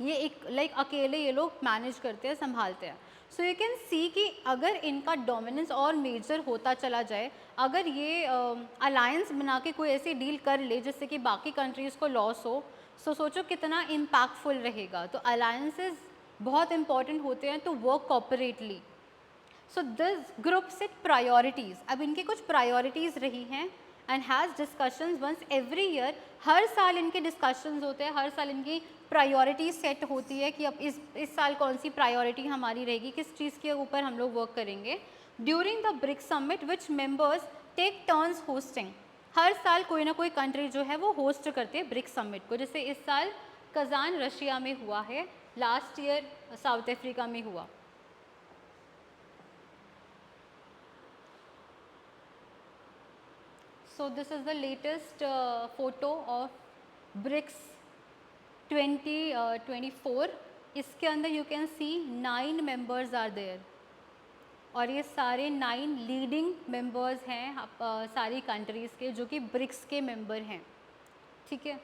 ये एक लाइक अकेले ये लोग मैनेज करते हैं, संभालते हैं. सो यू कैन सी कि अगर इनका डोमिनेंस और मेजर होता चला जाए, अगर ये अलायंस बना के कोई ऐसी डील कर ले जिससे कि बाकी कंट्रीज़ को लॉस हो, सो सोचो कितना इम्पैक्टफुल रहेगा. तो अलायंसेस बहुत इंपॉर्टेंट होते हैं to work cooperatively. So this group set priorities. अब इनके कुछ प्रायोरिटीज़ रही हैं and has discussions once every year. हर साल इनके डिस्कशंस होते हैं, हर साल इनकी प्रायोरिटी सेट होती है कि अब इस साल कौन सी प्रायोरिटी हमारी रहेगी, किस चीज़ के ऊपर हम लोग वर्क करेंगे. During the BRICS summit which members take turns hosting. हर साल कोई ना कोई कंट्री जो है वो होस्ट करते हैं ब्रिक्स समिट को. जैसे इस साल कजान रशिया में हुआ है, लास्ट ईयर साउथ अफ्रीका में हुआ. So this is the latest photo of BRICS 2024. इसके अंदर you can see 9 members are there और ये सारे 9 लीडिंग मेंबर्स हैं सारी कंट्रीज़ के जो कि ब्रिक्स के मेंबर हैं. ठीक है.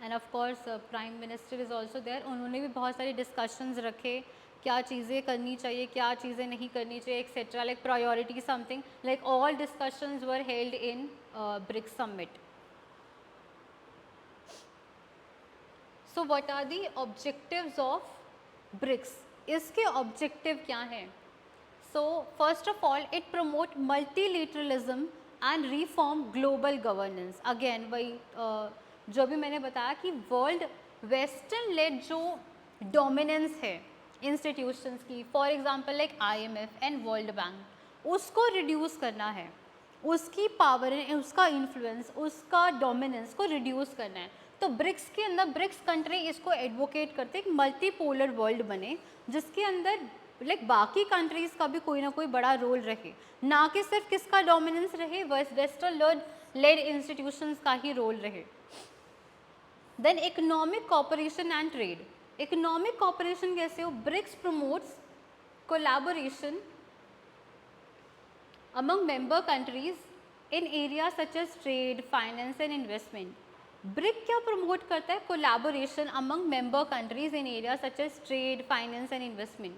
And of course prime minister is also there. उन्होंने भी बहुत सारे डिस्कशंस रखे, क्या चीज़ें करनी चाहिए, क्या चीज़ें नहीं करनी चाहिए, etcetera, like priority something, like all discussions were held in BRICS summit. So what are the objectives of BRICS? इसके ऑब्जेक्टिव क्या हैं? So first of all it promote multilateralism and reform global governance. Again वही जो भी मैंने बताया कि world western led जो डोमिनेंस है इंस्टीट्यूशंस की, for example like IMF and World Bank, उसको रिड्यूस करना है. उसकी पावर, उसका इन्फ्लुएंस, उसका डोमिनेंस को रिड्यूस करना है. तो ब्रिक्स के अंदर ब्रिक्स कंट्री इसको एडवोकेट करते हैं, एक मल्टीपोलर वर्ल्ड बने जिसके अंदर लाइक बाकी कंट्रीज़ का भी कोई ना कोई बड़ा रोल रहे, ना कि सिर्फ किसका डोमिनेंस रहे, वेस्टर्न लेड इंस्टीट्यूशंस का ही रोल रहे. Then economic cooperation and trade. Economic cooperation कैसे हो? BRICS promotes collaboration among member countries in areas such as trade, finance and investment. BRIC क्या प्रमोट करता है? Collaboration among member countries in areas such as trade, finance and investment.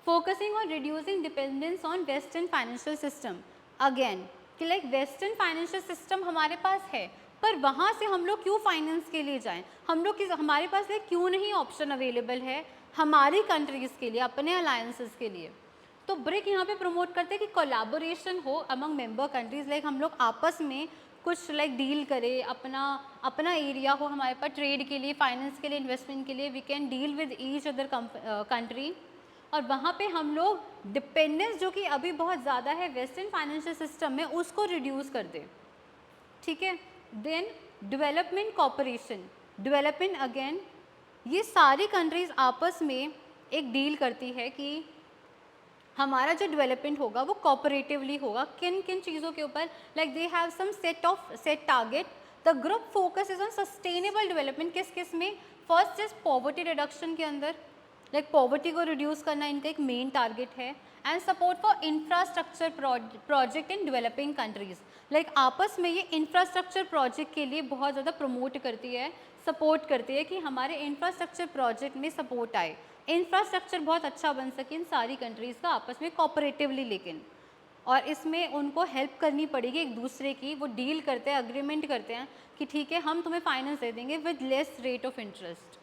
Focusing on reducing dependence on western financial system. Again कि like western financial system हमारे पास है, पर वहाँ से हम लोग क्यों फाइनेंस के लिए जाएं? हम लोग हमारे पास लाइक क्यों नहीं ऑप्शन अवेलेबल है हमारी कंट्रीज़ के लिए, अपने अलायंसेस के लिए? तो ब्रिक यहाँ पे प्रमोट करते हैं कि कोलैबोरेशन हो अमंग मेंबर कंट्रीज़, लाइक हम लोग आपस में कुछ लाइक डील करें, अपना एरिया हो हमारे पास ट्रेड के लिए, फाइनेंस के लिए, इन्वेस्टमेंट के लिए. We can deal with each other country और वहाँ पे हम लोग डिपेंडेंस जो कि अभी बहुत ज़्यादा है वेस्टर्न फाइनेंशियल सिस्टम में, उसको रिड्यूस कर दें. ठीक है. Then development cooperation. Development again ये सारी कंट्रीज़ आपस में एक डील करती है कि हमारा जो डेवलपमेंट होगा वो कोऑपरेटिवली होगा. किन किन चीज़ों के ऊपर? Like they have some set target. The group focus is on sustainable development. किस किस में? फर्स्ट इज पॉवर्टी रिडक्शन के अंदर, लाइक पॉवर्टी को रिड्यूस करना इनका एक मेन टारगेट है। And support for infrastructure project in developing countries, like आपस में ये इंफ्रास्ट्रक्चर प्रोजेक्ट के लिए बहुत ज़्यादा प्रमोट करती है, सपोर्ट करती है कि हमारे इंफ्रास्ट्रक्चर प्रोजेक्ट में सपोर्ट आए, इंफ्रास्ट्रक्चर बहुत अच्छा बन सके इन सारी कंट्रीज़ का आपस में कोऑपरेटिवली। लेकिन और इसमें उनको हेल्प करनी पड़ेगी एक दूसरे की, वो डील करते हैं, अग्रीमेंट करते हैं कि ठीक है हम तुम्हें फाइनेंस दे देंगे with less rate of interest,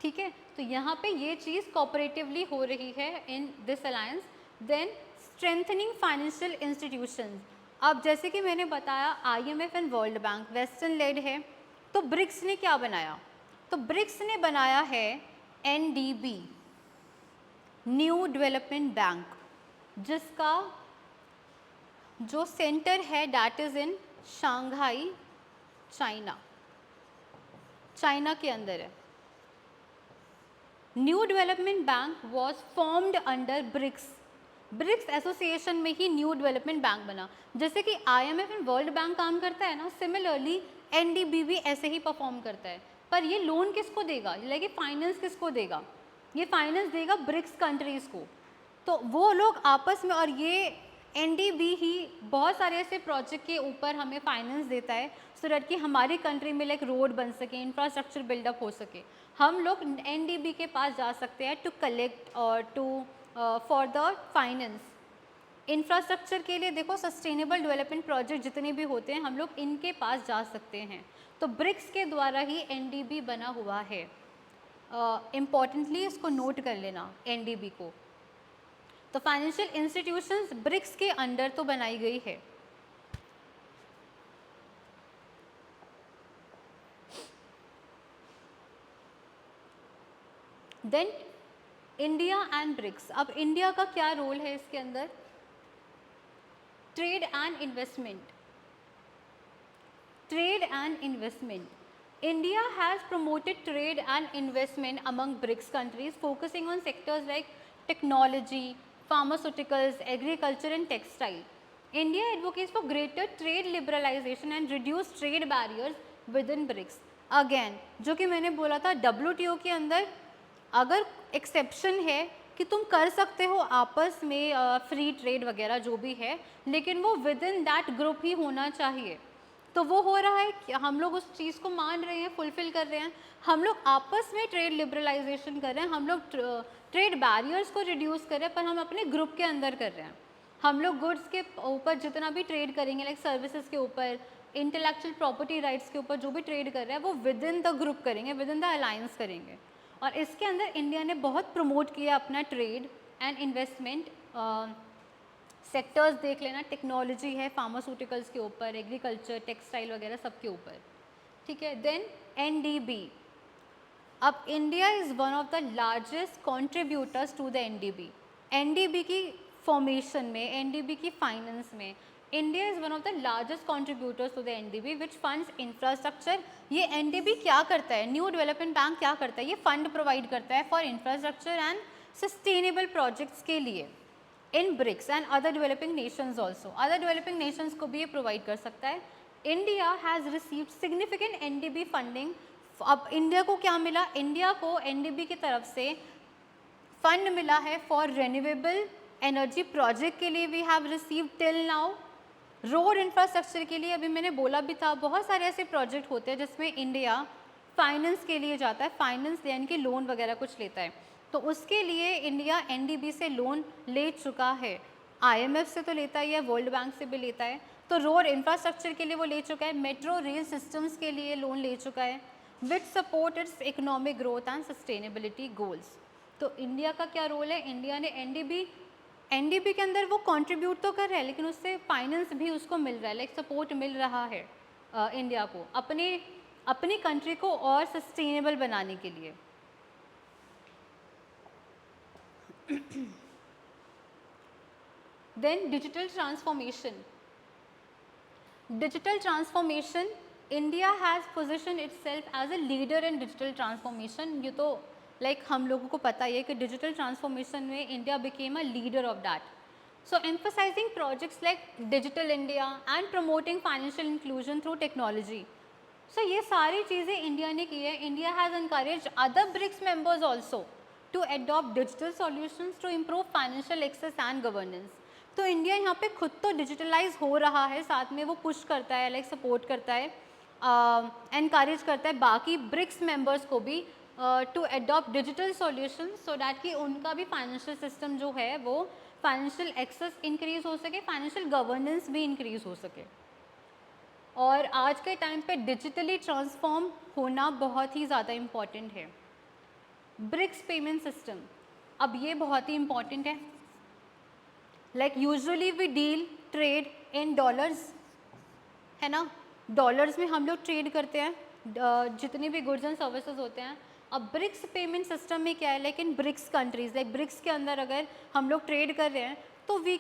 ठीक है। तो यहाँ पे ये चीज़ कोऑपरेटिवली हो रही है in this alliance. Then strengthening financial institutions, अब जैसे कि मैंने बताया IMF and World Bank western led है, तो ब्रिक्स ने क्या बनाया, तो ब्रिक्स ने बनाया है NDB, न्यू डेवलपमेंट बैंक, जिसका जो सेंटर है that is in Shanghai, China, China के अंदर है। New Development Bank was formed under BRICS, BRICS association में ही न्यू डेवलपमेंट बैंक बना। जैसे कि IMF एंड वर्ल्ड बैंक काम करता है ना, सिमिलरली NDB भी ऐसे ही परफॉर्म करता है। पर ये लोन किसको देगा, लाइक फाइनेंस किसको देगा, ये फाइनेंस देगा ब्रिक्स कंट्रीज़ को। तो वो लोग आपस में, और ये NDB ही बहुत सारे ऐसे प्रोजेक्ट के ऊपर हमें फाइनेंस देता है सो दैट कि हमारी कंट्री में लाइक रोड बन सके, इंफ्रास्ट्रक्चर बिल्डअप हो सके। हम लोग NDB के पास जा सकते हैं टू कलेक्ट और to for the finance infrastructure के लिए। देखो सस्टेनेबल डेवलपमेंट प्रोजेक्ट जितने भी होते हैं हम लोग इनके पास जा सकते हैं। तो ब्रिक्स के द्वारा ही NDB बना हुआ है। इम्पॉर्टेंटली इसको नोट कर लेना NDB को। तो फाइनेंशियल इंस्टीट्यूशंस ब्रिक्स के अंडर तो बनाई गई है। देन इंडिया एंड ब्रिक्स, अब इंडिया का क्या रोल है इसके अंदर, trade and investment, trade and investment. India has promoted trade and investment among BRICS countries, focusing on sectors like technology, pharmaceuticals, agriculture and textile. India advocates for greater trade liberalization and reduced trade barriers within BRICS. Again, जो कि मैंने बोला था WTO के अंदर अगर exception है कि तुम कर सकते हो आपस में फ्री ट्रेड वगैरह जो भी है, लेकिन वो विद इन दैट ग्रुप ही होना चाहिए। तो वो हो रहा है कि हम लोग उस चीज़ को मान रहे हैं, फुलफिल कर रहे हैं, हम लोग आपस में ट्रेड लिबरलाइजेशन कर रहे हैं, हम लोग ट्रेड बैरियर्स को रिड्यूस कर रहे हैं, पर हम अपने ग्रुप के अंदर कर रहे हैं। हम लोग गुड्स के ऊपर जितना भी ट्रेड करेंगे, लाइक सर्विसेज के ऊपर, इंटेलेक्चुअल प्रॉपर्टी राइट्स के ऊपर जो भी ट्रेड कर रहे हैं वो विद इन द ग्रुप करेंगे, विद इन द अलायंस करेंगे। और इसके अंदर इंडिया ने बहुत प्रमोट किया अपना ट्रेड एंड इन्वेस्टमेंट सेक्टर्स। देख लेना, टेक्नोलॉजी है, फार्मास्यूटिकल्स के ऊपर, एग्रीकल्चर, टेक्सटाइल वगैरह सब के ऊपर, ठीक है। देन NDB, अब India is one of the largest contributors to the NDB। NDB की फॉर्मेशन में, NDB की फाइनेंस में India is one of the largest contributors to the NDB which funds infrastructure. ये NDB क्या करता है, न्यू डेवलपमेंट बैंक क्या करता है, ये फंड प्रोवाइड करता है for infrastructure and sustainable projects के लिए in BRICS and other developing nations also. Other developing nations को भी ये प्रोवाइड कर सकता है। India has received significant NDB funding. अब इंडिया को क्या मिला, इंडिया को NDB की तरफ से फंड मिला है फॉर रिन्यूएबल एनर्जी प्रोजेक्ट के लिए। We have received till now. Road infrastructure के लिए अभी मैंने बोला भी था, बहुत सारे ऐसे प्रोजेक्ट होते हैं जिसमें इंडिया फाइनेंस के लिए जाता है, फाइनेंस यानी कि लोन वगैरह कुछ लेता है। तो उसके लिए इंडिया NDB से लोन ले चुका है, IMF से तो लेता ही है, वर्ल्ड बैंक से भी लेता है। तो रोड इंफ्रास्ट्रक्चर के लिए वो ले चुका है, मेट्रो रेल सिस्टम्स के लिए लोन ले चुका है विच support it's economic growth and sustainability goals. तो इंडिया का क्या रोल है, इंडिया ने NDB के अंदर वो कंट्रीब्यूट तो कर रहा है, लेकिन उससे फाइनेंस भी उसको मिल रहा है, लाइक सपोर्ट मिल रहा है इंडिया को अपनी कंट्री को और सस्टेनेबल बनाने के लिए। Then digital transformation. Digital transformation, India has positioned itself as a leader in digital transformation. ये तो like हम लोगों को पता ही है कि digital transformation में India became a leader of that. So emphasizing projects like Digital India and promoting financial inclusion through technology. So ये सारी चीज़ें इंडिया ने की है. India has encouraged other BRICS members also to adopt digital solutions to improve financial access and governance. तो India यहाँ पे खुद तो डिजिटलाइज हो रहा है, साथ में वो पुश करता है, लाइक सपोर्ट करता है, एनकरेज करता है बाकी ब्रिक्स मेंबर्स को भी to adopt digital solution so that कि उनका भी फाइनेंशियल सिस्टम जो है वो फाइनेंशियल एक्सेस इंक्रीज हो सके, फाइनेंशियल गवर्नेंस भी इंक्रीज हो सके. और आज के टाइम पे डिजिटली ट्रांसफॉर्म होना बहुत ही ज़्यादा इम्पॉर्टेंट है. ब्रिक्स पेमेंट सिस्टम, अब ये बहुत ही इम्पॉर्टेंट है. Like usually we deal trade in dollars, है ना, डॉलर्स में हम लोग ट्रेड करते हैं जितने भी गुड्स एंड सर्विसेज होते हैं. अब ब्रिक्स पेमेंट सिस्टम में क्या है, like in BRICS countries, like BRICS के अंदर अगर हम लोग ट्रेड कर रहे हैं तो we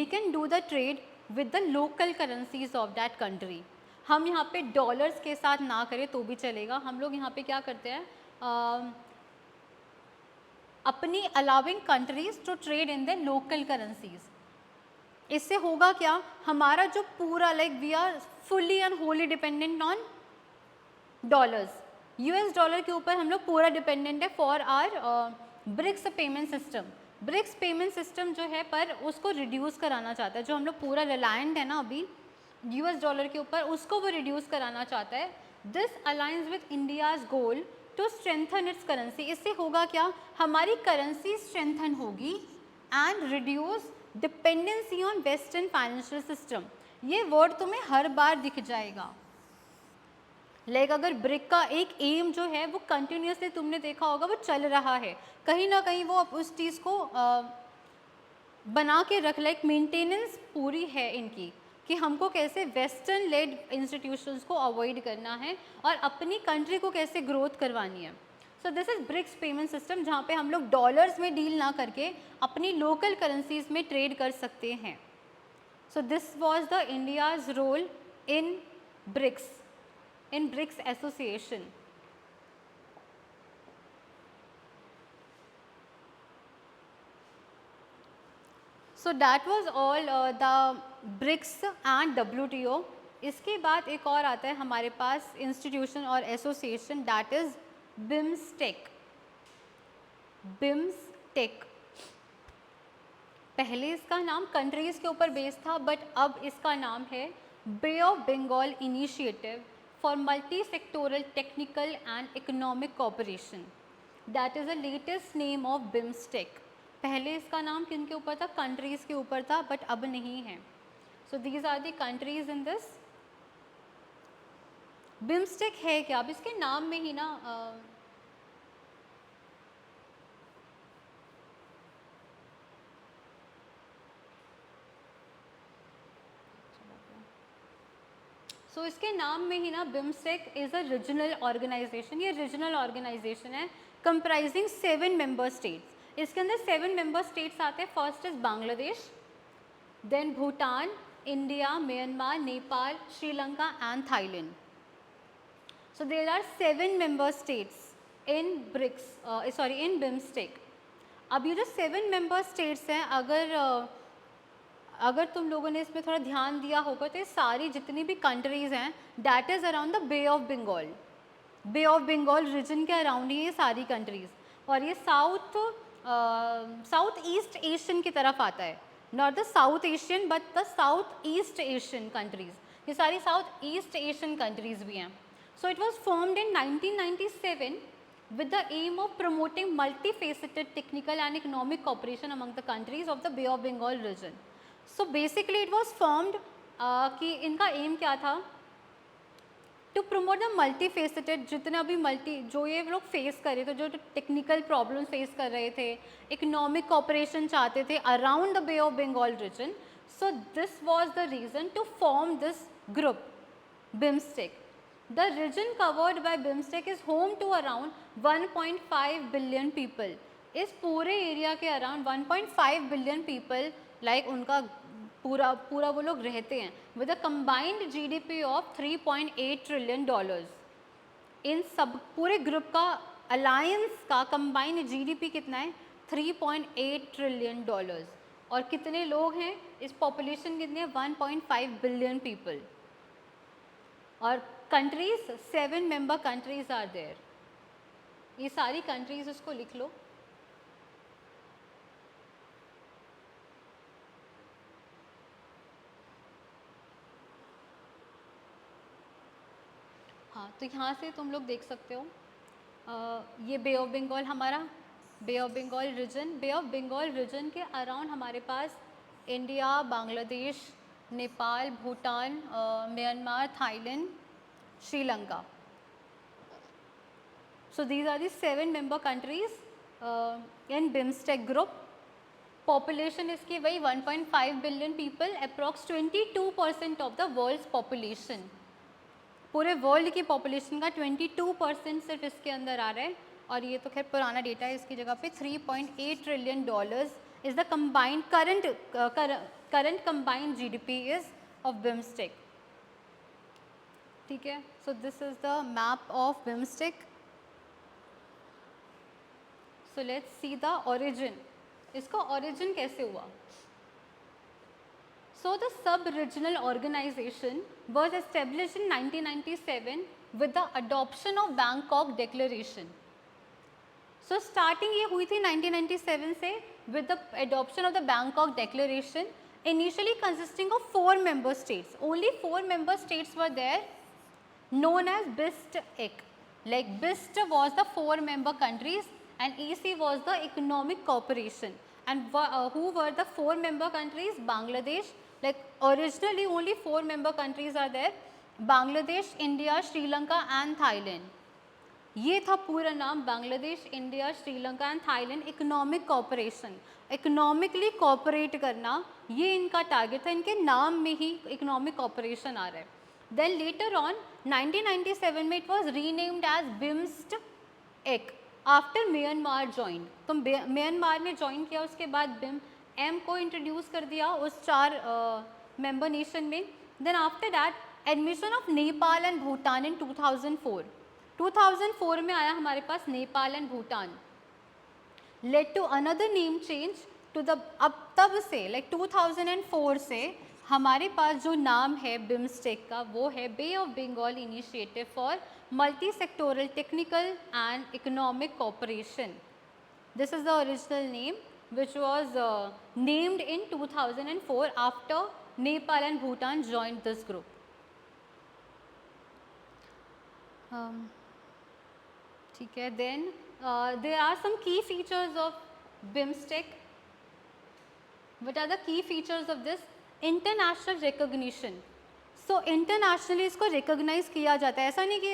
can do the trade with the local currencies of that country. हम यहाँ पे डॉलर्स के साथ ना करें तो भी चलेगा. हम लोग यहाँ पे क्या करते हैं, अपनी allowing countries to trade in the local currencies. इससे होगा क्या, हमारा जो पूरा like we are fully and wholly dependent on dollars. US dollar के ऊपर हम लोग पूरा डिपेंडेंट है for our BRICS payment system. BRICS payment system जो है पर उसको रिड्यूस कराना चाहता है. जो हम लोग पूरा रिलायंट है ना अभी यूएस डॉलर के ऊपर, उसको वो रिड्यूस कराना चाहता है. This alliance with India's goal to strengthen its currency. इससे होगा क्या, हमारी करेंसी स्ट्रेंथन होगी and reduce dependency on western financial system. ये वर्ड तुम्हें हर बार दिख जाएगा. लाइक अगर ब्रिक का एक एम जो है वो कंटिन्यूसली तुमने देखा होगा वो चल रहा है, कहीं ना कहीं वो उस चीज़ को बना के रख, लाइक मेंटेनेंस पूरी है इनकी कि हमको कैसे वेस्टर्न लेड इंस्टीट्यूशंस को अवॉइड करना है और अपनी कंट्री को कैसे ग्रोथ करवानी है. So this is BRICS payment system, जहाँ पे हम लोग डॉलर्स में डील ना करके अपनी लोकल करेंसीज में ट्रेड कर सकते हैं. So this was the India's role in BRICS association. So that was all the BRICS and WTO. इसके बाद एक और आता है हमारे पास इंस्टीट्यूशन और association, that is BIMSTEC. BIMSTEC पहले इसका नाम कंट्रीज़ के ऊपर बेस्ड था, बट अब इसका नाम है bay of Bengal initiative for multi sectoral technical and economic cooperation. That is the latest name of BIMSTEC. पहले इसका नाम किन के ऊपर था, कंट्रीज़ के ऊपर था, बट अब नहीं है. So these are the countries in this. BIMSTEC है क्या, अब इसके नाम में ही ना सो इसके नाम में ही ना BIMSTEC is a regional organisation. ये रीजनल ऑर्गेनाइजेशन है कंप्राइजिंग 7 मेंबर स्टेट्स. इसके अंदर 7 मेंबर स्टेट्स आते हैं. First is Bangladesh, then Bhutan, India, Myanmar, Nepal, Sri Lanka and Thailand. So there are 7 member states in in BIMSTEC. अब ये जो 7 मेंबर स्टेट्स हैं, अगर तुम लोगों ने इसमें थोड़ा ध्यान दिया होगा तो ये सारी जितनी भी कंट्रीज़ हैं that is around the Bay of Bengal. Bay of Bengal region के अराउंड ही ये सारी कंट्रीज़. और ये साउथ ईस्ट एशियन की तरफ आता है, not the south Asian but the south east Asian countries. ये सारी साउथ ईस्ट एशियन कंट्रीज़ भी हैं. So it was formed in 1997 with the aim of promoting multifaceted technical and economic cooperation among the countries of the Bay of Bengal region. So basically it was formed कि इनका aim क्या था, to promote the multifaceted, जितना भी जो ये लोग face कर रहे थे, जो टेक्निकल प्रॉब्लम फेस कर रहे थे, इकोनॉमिक कॉपरेशन चाहते थे around the Bay of Bengal region. So this was the reason to form this group BIMSTEC. The region covered by BIMSTEC is home to around 1.5 billion people. इस पूरे area के around 1.5 billion people like उनका पूरा वो लोग रहते हैं with a combined GDP of 3.8 trillion dollars. इन सब पूरे ग्रुप का अलायंस का कंबाइंड GDP कितना है, 3.8 ट्रिलियन डॉलर्स. और कितने लोग हैं, इस पॉपुलेशन कितनी है, 1.5 बिलियन पीपल. और countries 7 member countries are there. ये सारी कंट्रीज उसको लिख लो. हाँ, तो यहाँ से तुम लोग देख सकते हो ये बे ऑफ बंगाल हमारा bay of Bengal region. Bay of Bengal region के अराउंड हमारे पास India, Bangladesh, Nepal, Bhutan, Myanmar, Thailand, Sri Lanka. So these are the 7 member countries in BIMSTEC group. Population इसकी वही 1.5 billion people, approx 22% of the world's population. पूरे वर्ल्ड की पॉपुलेशन का 22% सिर्फ इसके अंदर आ रहा है. और ये तो खैर पुराना डेटा है. इसकी जगह पे $3.8 trillion is the combined current combined GDP is of BIMSTEC. ठीक है. So this is the map of BIMSTEC. So let's see the origin. इसका ओरिजिन कैसे हुआ? So the sub-regional organization was established in 1997 with the adoption of Bangkok Declaration. So starting ये हुई थी 1997 से with the adoption of the Bangkok Declaration, initially consisting of 4 member states. Only 4 member states were there, known as BIST-EC. Like BIST was the 4 member countries and EC was the economic cooperation. And who were the 4 member countries? Bangladesh. Like originally only 4 member countries are there, Bangladesh, India, Sri Lanka and Thailand. ये था पूरा नाम, Bangladesh, India, Sri Lanka and Thailand economic cooperation. Economically cooperate करना ये इनका target था. इनके नाम में ही इकोनॉमिक कोऑपरेशन आ रहा है. देन लेटर ऑन 1997 में it was renamed as BIMSTEC after Myanmar join. तो म्यांमार ने ज्वाइन किया, उसके बाद M को इंट्रोड्यूस कर दिया उस 4 मेंबर नेशन में. Then after that admission of Nepal and Bhutan in 2004. 2004 में आया हमारे पास Nepal and Bhutan. Led to another name change to the, अब तब से लाइक 2004 से हमारे पास जो नाम है BIMSTEC का वो है bay of Bengal initiative for multi sectoral technical and economic cooperation. This is the original name which was named in 2004 after Nepal and Bhutan joined this group. ठीक है. Then there are some key features of BIMSTEC. What are the key features of this? International recognition. So internationally इसको recognize किया जाता है. ऐसा नहीं कि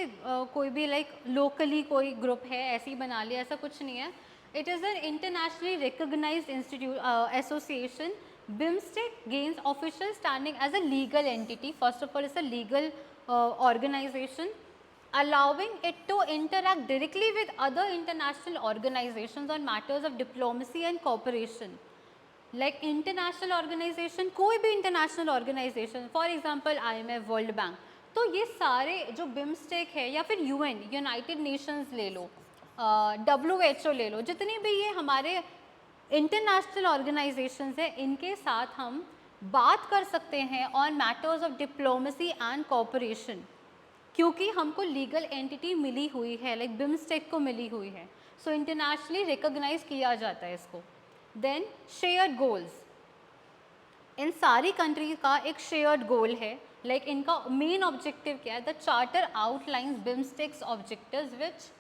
कोई भी like locally कोई group है ऐसे ही बना लिया, ऐसा कुछ नहीं है. It is an internationally recognized association. BIMSTEC gains official standing as a legal entity. First of all, it's a legal organization, allowing it to interact directly with other international organizations on matters of diplomacy and cooperation. Like international organization, कोई भी international organization, for example IMF, World Bank, तो ये सारे जो BIMSTEC है या फिर UN, United Nations ले लो, WHO ले लो, जितनी भी ये हमारे इंटरनेशनल ऑर्गेनाइजेशंस हैं, इनके साथ हम बात कर सकते हैं on matters of diplomacy and cooperation, क्योंकि हमको लीगल एंटिटी मिली हुई है, लाइक BIMSTEC को मिली हुई है. सो इंटरनेशनली रिकॉग्नाइज किया जाता है इसको. Then shared goals. इन सारी कंट्री का एक शेयर्ड गोल है. लाइक इनका मेन ऑब्जेक्टिव क्या है? The charter outlines BIMSTEC's objectives which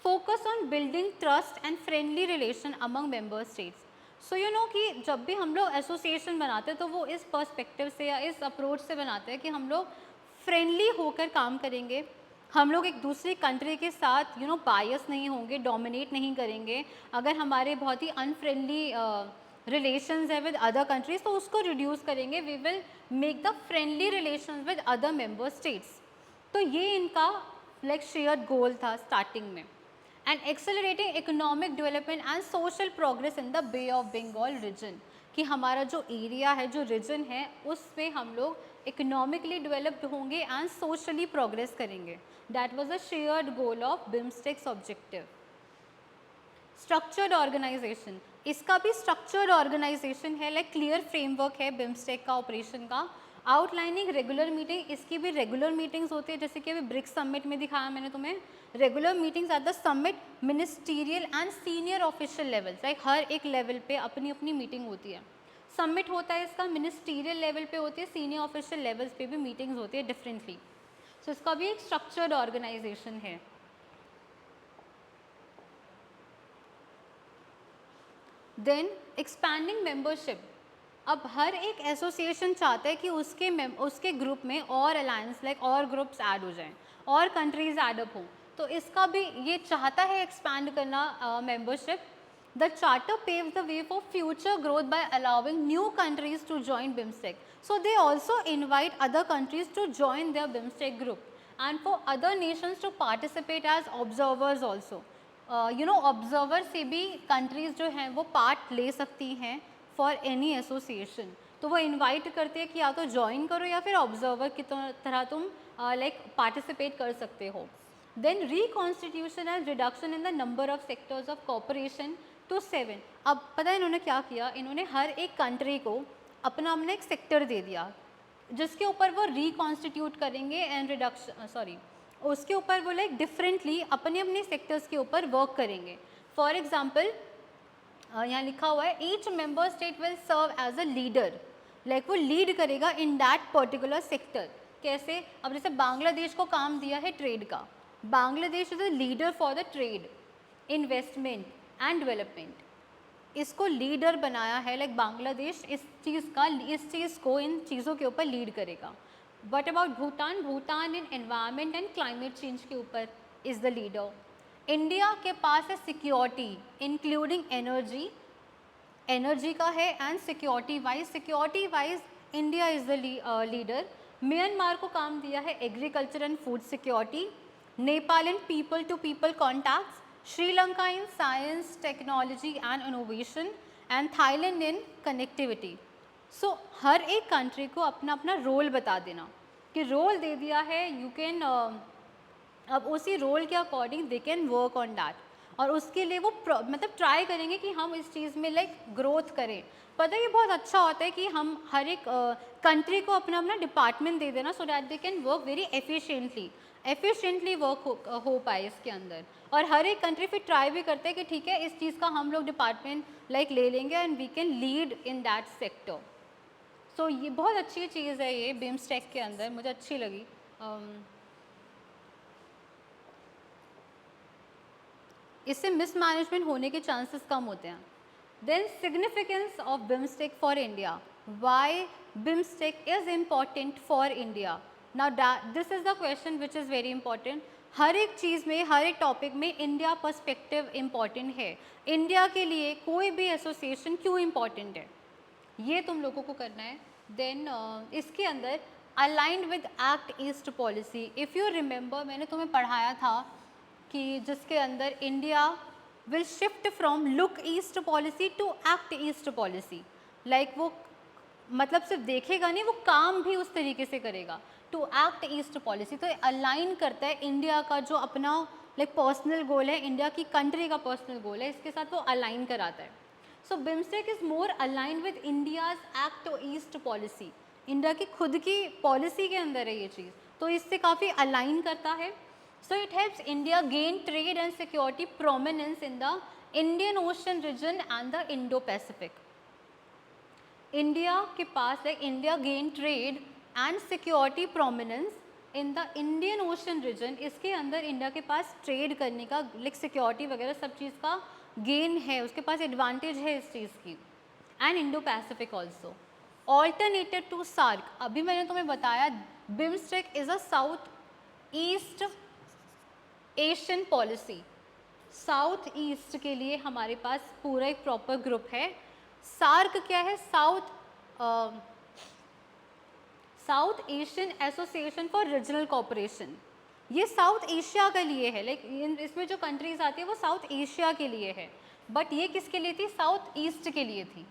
focus on building trust and friendly relation among member states. So you know कि जब भी हम लोग एसोसिएशन बनाते हैं तो वो इस पर्सपेक्टिव से या इस अप्रोच से बनाते हैं कि हम लोग फ्रेंडली होकर काम करेंगे, हम लोग एक दूसरी कंट्री के साथ बायस नहीं होंगे, डोमिनेट नहीं करेंगे. अगर हमारे बहुत ही अनफ्रेंडली रिलेशंस है विद अदर कंट्रीज तो उसको रिड्यूस करेंगे. We will make the friendly relations with other member states. तो ये इनका लाइक शेयर्ड गोल था स्टार्टिंग में. And accelerating economic development and social progress in the Bay of Bengal region, कि हमारा जो एरिया है, जो रीजन है, उसमें हम लोग इकोनॉमिकली डेवलप्ड होंगे एंड सोशली प्रोग्रेस करेंगे. That was the shared goal of BIMSTEC's objective. Structured organisation, इसका भी स्ट्रक्चर्ड ऑर्गेनाइजेशन है, लाइक क्लियर फ्रेमवर्क है BIMSTEC का ऑपरेशन का. आउटलाइनिंग रेगुलर मीटिंग, इसकी भी रेगुलर मीटिंग्स होती है, जैसे कि अभी ब्रिक्स समिट में दिखाया मैंने तुम्हें, regular meetings at the summit ministerial and senior official levels, like हर एक लेवल पे अपनी अपनी मीटिंग होती है। समिट होता है इसका मिनिस्टीरियल लेवल पे होती है, सीनियर ऑफिशियल लेवल्स पे भी मीटिंग्स होती है डिफरेंटली। सो इसका भी एक स्ट्रक्चर्ड ऑर्गेनाइजेशन है। देन एक्सपैंडिंग मेंबरशिप, अब हर एक एसोसिएशन चाहता है कि उसके ग्रुप में और अलायंस लाइक और ग्रुप्स ऐड हो जाएं और कंट्रीज ऐड अप हो, तो इसका भी ये चाहता है एक्सपैंड करना membership. The charter paves the way for future growth by allowing new countries to join BIMSTEC, so they also invite other countries to join their BIMSTEC group and for other nations to participate as observers also. Observer से भी countries जो हैं वो part ले सकती हैं for any association, तो वो इनवाइट करते हैं कि या तो ज्वाइन करो या फिर ऑब्जर्वर की तरह तुम लाइक पार्टिसिपेट कर सकते हो। Then reconstitution and reduction in the number of sectors of cooperation to 7। अब पता है इन्होंने क्या किया, इन्होंने हर एक कंट्री को अपना अपना एक सेक्टर दे दिया जिसके ऊपर वो रिकॉन्स्टिट्यूट करेंगे एंड उसके ऊपर वो लाइक डिफरेंटली अपने अपने सेक्टर्स के ऊपर वर्क करेंगे। फॉर एग्जाम्पल यहाँ लिखा हुआ है each member state will serve as a leader, like वो लीड करेगा इन दैट पर्टिकुलर सेक्टर। कैसे, अब जैसे बांग्लादेश को काम दिया है ट्रेड का, Bangladesh is a leader for the trade, investment and development, इसको लीडर बनाया है, लाइक बांग्लादेश इस चीज़ को इन चीज़ों के ऊपर लीड करेगा। But about Bhutan, Bhutan in environment and climate change के ऊपर इज़ द लीडर। इंडिया के पास है सिक्योरिटी इंक्लूडिंग एनर्जी का है and security wise India is the leader. Myanmar को काम दिया है agriculture and food security, Nepal in people to people contacts, Sri Lanka in science technology and innovation and Thailand in connectivity. So हर एक कंट्री को अपना अपना रोल बता देना कि रोल दे दिया है, यू कैन अब उसी रोल के according they can work on that, और उसके लिए वो मतलब ट्राई करेंगे कि हम इस चीज़ में लाइक ग्रोथ करें। पता है ये बहुत अच्छा होता है कि हम हर एक कंट्री को अपना अपना डिपार्टमेंट दे देना, so that they can work very efficiently work हो पाए इसके अंदर। और हर एक कंट्री फिर ट्राई भी करते हैं कि ठीक है इस चीज़ का हम लोग डिपार्टमेंट लाइक ले लेंगे and we can lead in that sector. So ये बहुत अच्छी चीज़ है, ये बिम्स्टेक के अंदर मुझे अच्छी लगी। इससे मिसमैनेजमेंट होने के चांसेस कम होते हैं। Then significance of BIMSTEC for India, why BIMSTEC is important for India. Now this is the question which is very important. हर एक चीज़ में, हर एक टॉपिक में इंडिया पर्सपेक्टिव इम्पॉर्टेंट है। इंडिया के लिए कोई भी एसोसिएशन क्यों इम्पॉर्टेंट है, ये तुम लोगों को करना है। देन इसके अंदर aligned with Act east Policy, if you remember मैंने तुम्हें पढ़ाया था कि जिसके अंदर India will shift from Look East Policy to Act east Policy, like वो मतलब सिर्फ देखेगा नहीं, वो काम भी उस तरीके से करेगा, टू एक्ट ईस्ट पॉलिसी। तो अलाइन करता है इंडिया का जो अपना लाइक पर्सनल गोल है, इंडिया की कंट्री का पर्सनल गोल है, इसके साथ वो अलाइन कराता है। So BIMSTEC is more align with India's act east policy, India की खुद की पॉलिसी के अंदर है ये चीज़, तो इससे काफ़ी अलाइन करता है। So it helps India gain trade and security prominence in the Indian Ocean region and the Indo-Pacific. India के पास है, India gain trade and security prominence in the Indian Ocean region, इसके अंदर इंडिया के पास trade करने का like security वगैरह सब चीज़ का गेन है, उसके पास एडवांटेज है इस चीज़ की। And Indo Pacific also. Alternative to SAARC, अभी मैंने तुम्हें बताया BIMSTEC is a Southeast Asian policy. Southeast के लिए हमारे पास पूरा एक प्रॉपर ग्रुप है। सार्क क्या है, south Asian association for regional cooperation, ये साउथ एशिया के लिए है, लाइक इसमें जो कंट्रीज आती है वो साउथ एशिया के लिए है, बट ये किसके लिए थी, साउथ ईस्ट के लिए थी।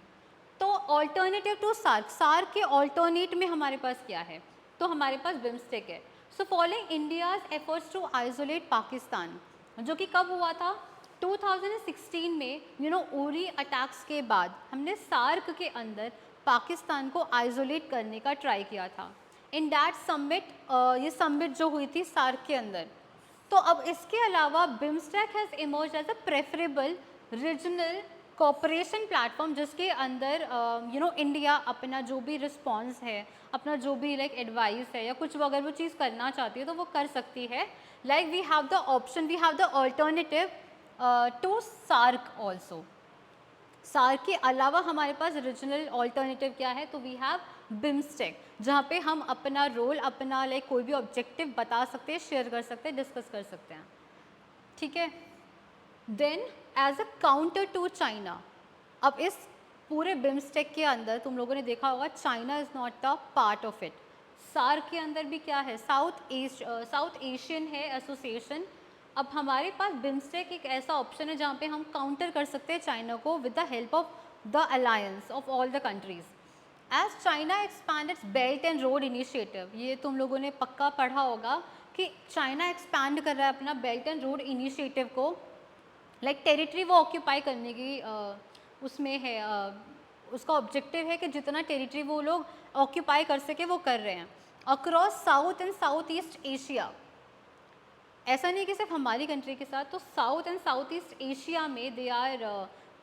तो ऑल्टरनेटिव टू सार्क, सार्क के ऑल्टरनेट में हमारे पास क्या है, तो हमारे पास बिम्स्टेक है। So following India's efforts to isolate Pakistan, जो कि कब हुआ था, 2016 में उरी अटैक्स के बाद हमने सार्क के अंदर पाकिस्तान को आइसोलेट करने का ट्राई किया था इन दैट समिट। ये समिट जो हुई थी सार्क के अंदर। तो अब इसके अलावा BIMSTEC has emerge as a preferable regional cooperation platform, जिसके अंदर इंडिया अपना जो भी रिस्पॉन्स है, अपना जो भी लाइक एडवाइस है या कुछ अगर वो चीज़ करना चाहती है तो वो कर सकती है। Like we have the option, we have the alternative to SAARC also. SAARC के अलावा हमारे पास रीजनल ऑल्टरनेटिव क्या है, तो वी हैव बिम्स्टेक, जहाँ पे हम अपना रोल, अपना लाइक कोई भी ऑब्जेक्टिव बता सकते हैं, शेयर कर सकते हैं, डिस्कस कर सकते हैं। ठीक है। Then as a counter to China, अब इस पूरे बिम्स्टेक के अंदर तुम लोगों ने देखा होगा China is not the part of it. SAARC के अंदर भी क्या है, साउथ एशियन है एसोसिएशन। अब हमारे पास बिम्स्टेक एक ऐसा ऑप्शन है जहाँ पे हम काउंटर कर सकते हैं चाइना को with the help of the alliance of all the countries. As China expand its belt and road initiative, ये तुम लोगों ने पक्का पढ़ा होगा कि चाइना एक्सपैंड कर रहा है अपना बेल्ट एंड रोड इनिशिएटिव को, लाइक टेरिटरी वो ऑक्यूपाई करने की उसमें है, उसका ऑब्जेक्टिव है कि जितना टेरिटरी वो लोग ऑक्यूपाई कर सके वो कर रहे हैं across south and south east Asia. ऐसा नहीं कि सिर्फ हमारी कंट्री के साथ, तो south and south east Asia में they are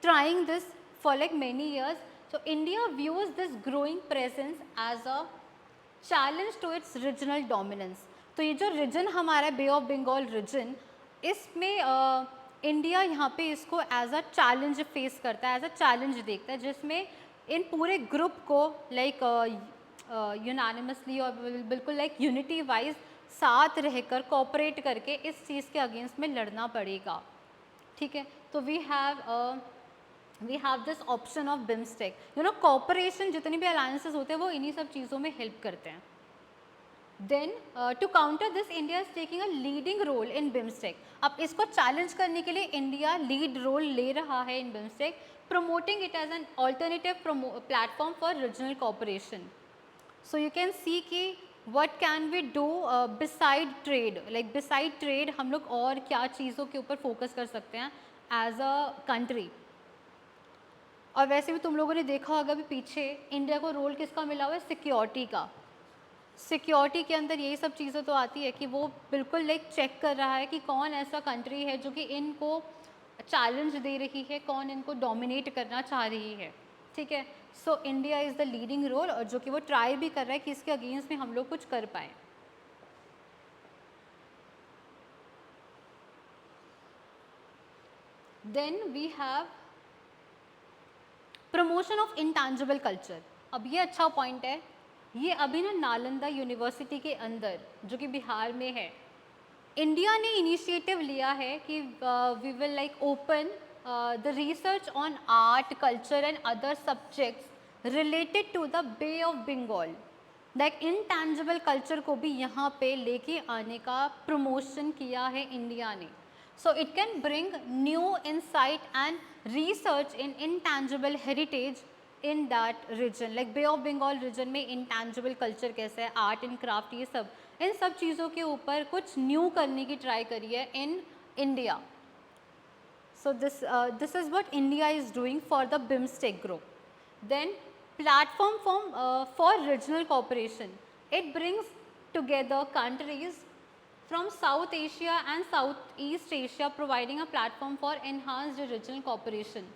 trying this for like many years. So India views this growing presence as a challenge to its regional dominance. तो ये जो रीजन हमारा बे ऑफ बंगाल रीजन, इसमें India यहाँ पे इसको as a challenge face करता है, एज अ चैलेंज देखता है, जिसमें इन पूरे ग्रुप को लाइक यूनानिमसली और बिल्कुल लाइक यूनिटी वाइज साथ रहकर कोऑपरेट करके इस चीज़ के अगेंस्ट में लड़ना पड़ेगा। ठीक है। तो we have this option of BIMSTEC, cooperation, जितनी भी अलायंसेस होते हैं वो इन्हीं सब चीज़ों में हेल्प करते हैं। Then to counter this India is taking a leading role in BIMSTEC. अब इसको चैलेंज करने के लिए इंडिया लीड रोल ले रहा है in BIMSTEC, promoting it as an alternative platform for regional cooperation. So you can see कि what can we do beside trade, like beside trade हम लोग और क्या चीज़ों के ऊपर फोकस कर सकते हैं एज अ कंट्री। और वैसे भी तुम लोगों ने देखा होगा भी पीछे इंडिया को रोल किसका मिला हुआ है, सिक्योरिटी का। सिक्योरिटी के अंदर यही सब चीज़ें तो आती है कि वो बिल्कुल लाइक चेक कर रहा है कि कौन ऐसा कंट्री है जो कि इनको चैलेंज दे रही है, कौन इनको डोमिनेट करना चाह रही है। ठीक है। So India is the leading role, और जो कि वो ट्राई भी कर रहा है कि इसके अगेंस्ट में हम लोग कुछ कर पाए। Then we have promotion of intangible culture. अब ये अच्छा पॉइंट है, ये अभी ना नालंदा यूनिवर्सिटी के अंदर जो कि बिहार में है, इंडिया ने इनिशिएटिव लिया है कि we will like open the research on art, culture and other subjects related to the Bay of Bengal. Like intangible culture को भी यहाँ पे लेके आने का प्रमोशन किया है इंडिया ने। So it can bring new insight and research in intangible heritage in that region. Like Bay of Bengal region में इनटैंजिबल कल्चर कैसे है, आर्ट एंड क्राफ्ट, ये सब, इन सब चीज़ों के ऊपर कुछ न्यू करने की ट्राई करी है in India. So this is what India is doing for the BIMSTEC group. Then platform for regional cooperation, it brings together countries from South Asia and Southeast Asia, providing a platform for enhanced regional cooperation.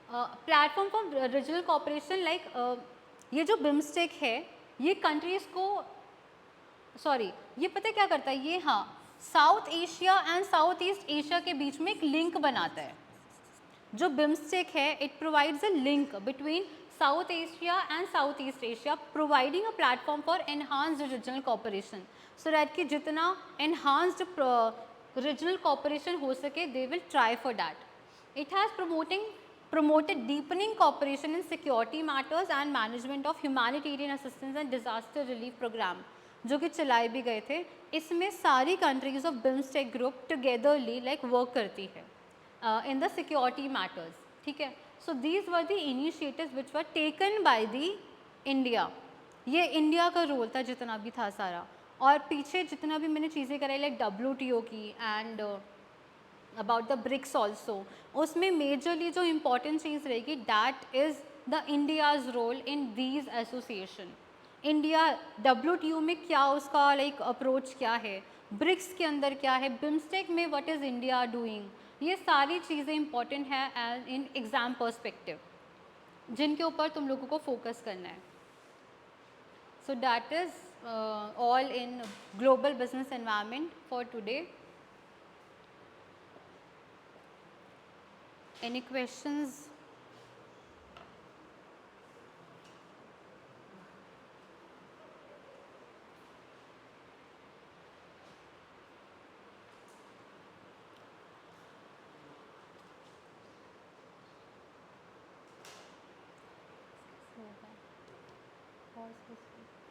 Platform for regional cooperation, like ये जो BIMSTEC है ये countries को, sorry ये पता क्या करता है ये, हाँ, south Asia and south east Asia के बीच में एक लिंक बनाता है। जो बिम्स्टेक है it provides a link between south Asia and south east Asia, providing a platform for enhanced regional cooperation, so that कि जितना एनहांस्ड रीजनल कोऑपरेशन हो सके they will try for that. It has promoted deepening cooperation in security matters and management of humanitarian assistance and disaster relief program, जो कि चलाए भी गए थे। इसमें सारी countries of BIMSTEC group togetherly like work करती है in the security matters। ठीक है। सो these were the initiatives which were taken by the India। ये इंडिया का रोल था जितना भी था सारा, और पीछे जितना भी मैंने चीज़ें कराई लाइक WTO की and about the BRICS also, उसमें मेजरली जो इम्पोर्टेंट चीज़ रहेगी that is the India's role in these association. India WTO में क्या उसका लाइक अप्रोच क्या है, ब्रिक्स के अंदर क्या है, बिम्स्टेक में व्हाट इज़ इंडिया डूइंग, ये सारी चीज़ें इंपॉर्टेंट है एज इन एग्ज़ाम पर्सपेक्टिव, जिनके ऊपर तुम लोगों को फोकस करना है. So that is all in global business environment for today. Any questions? Pause this.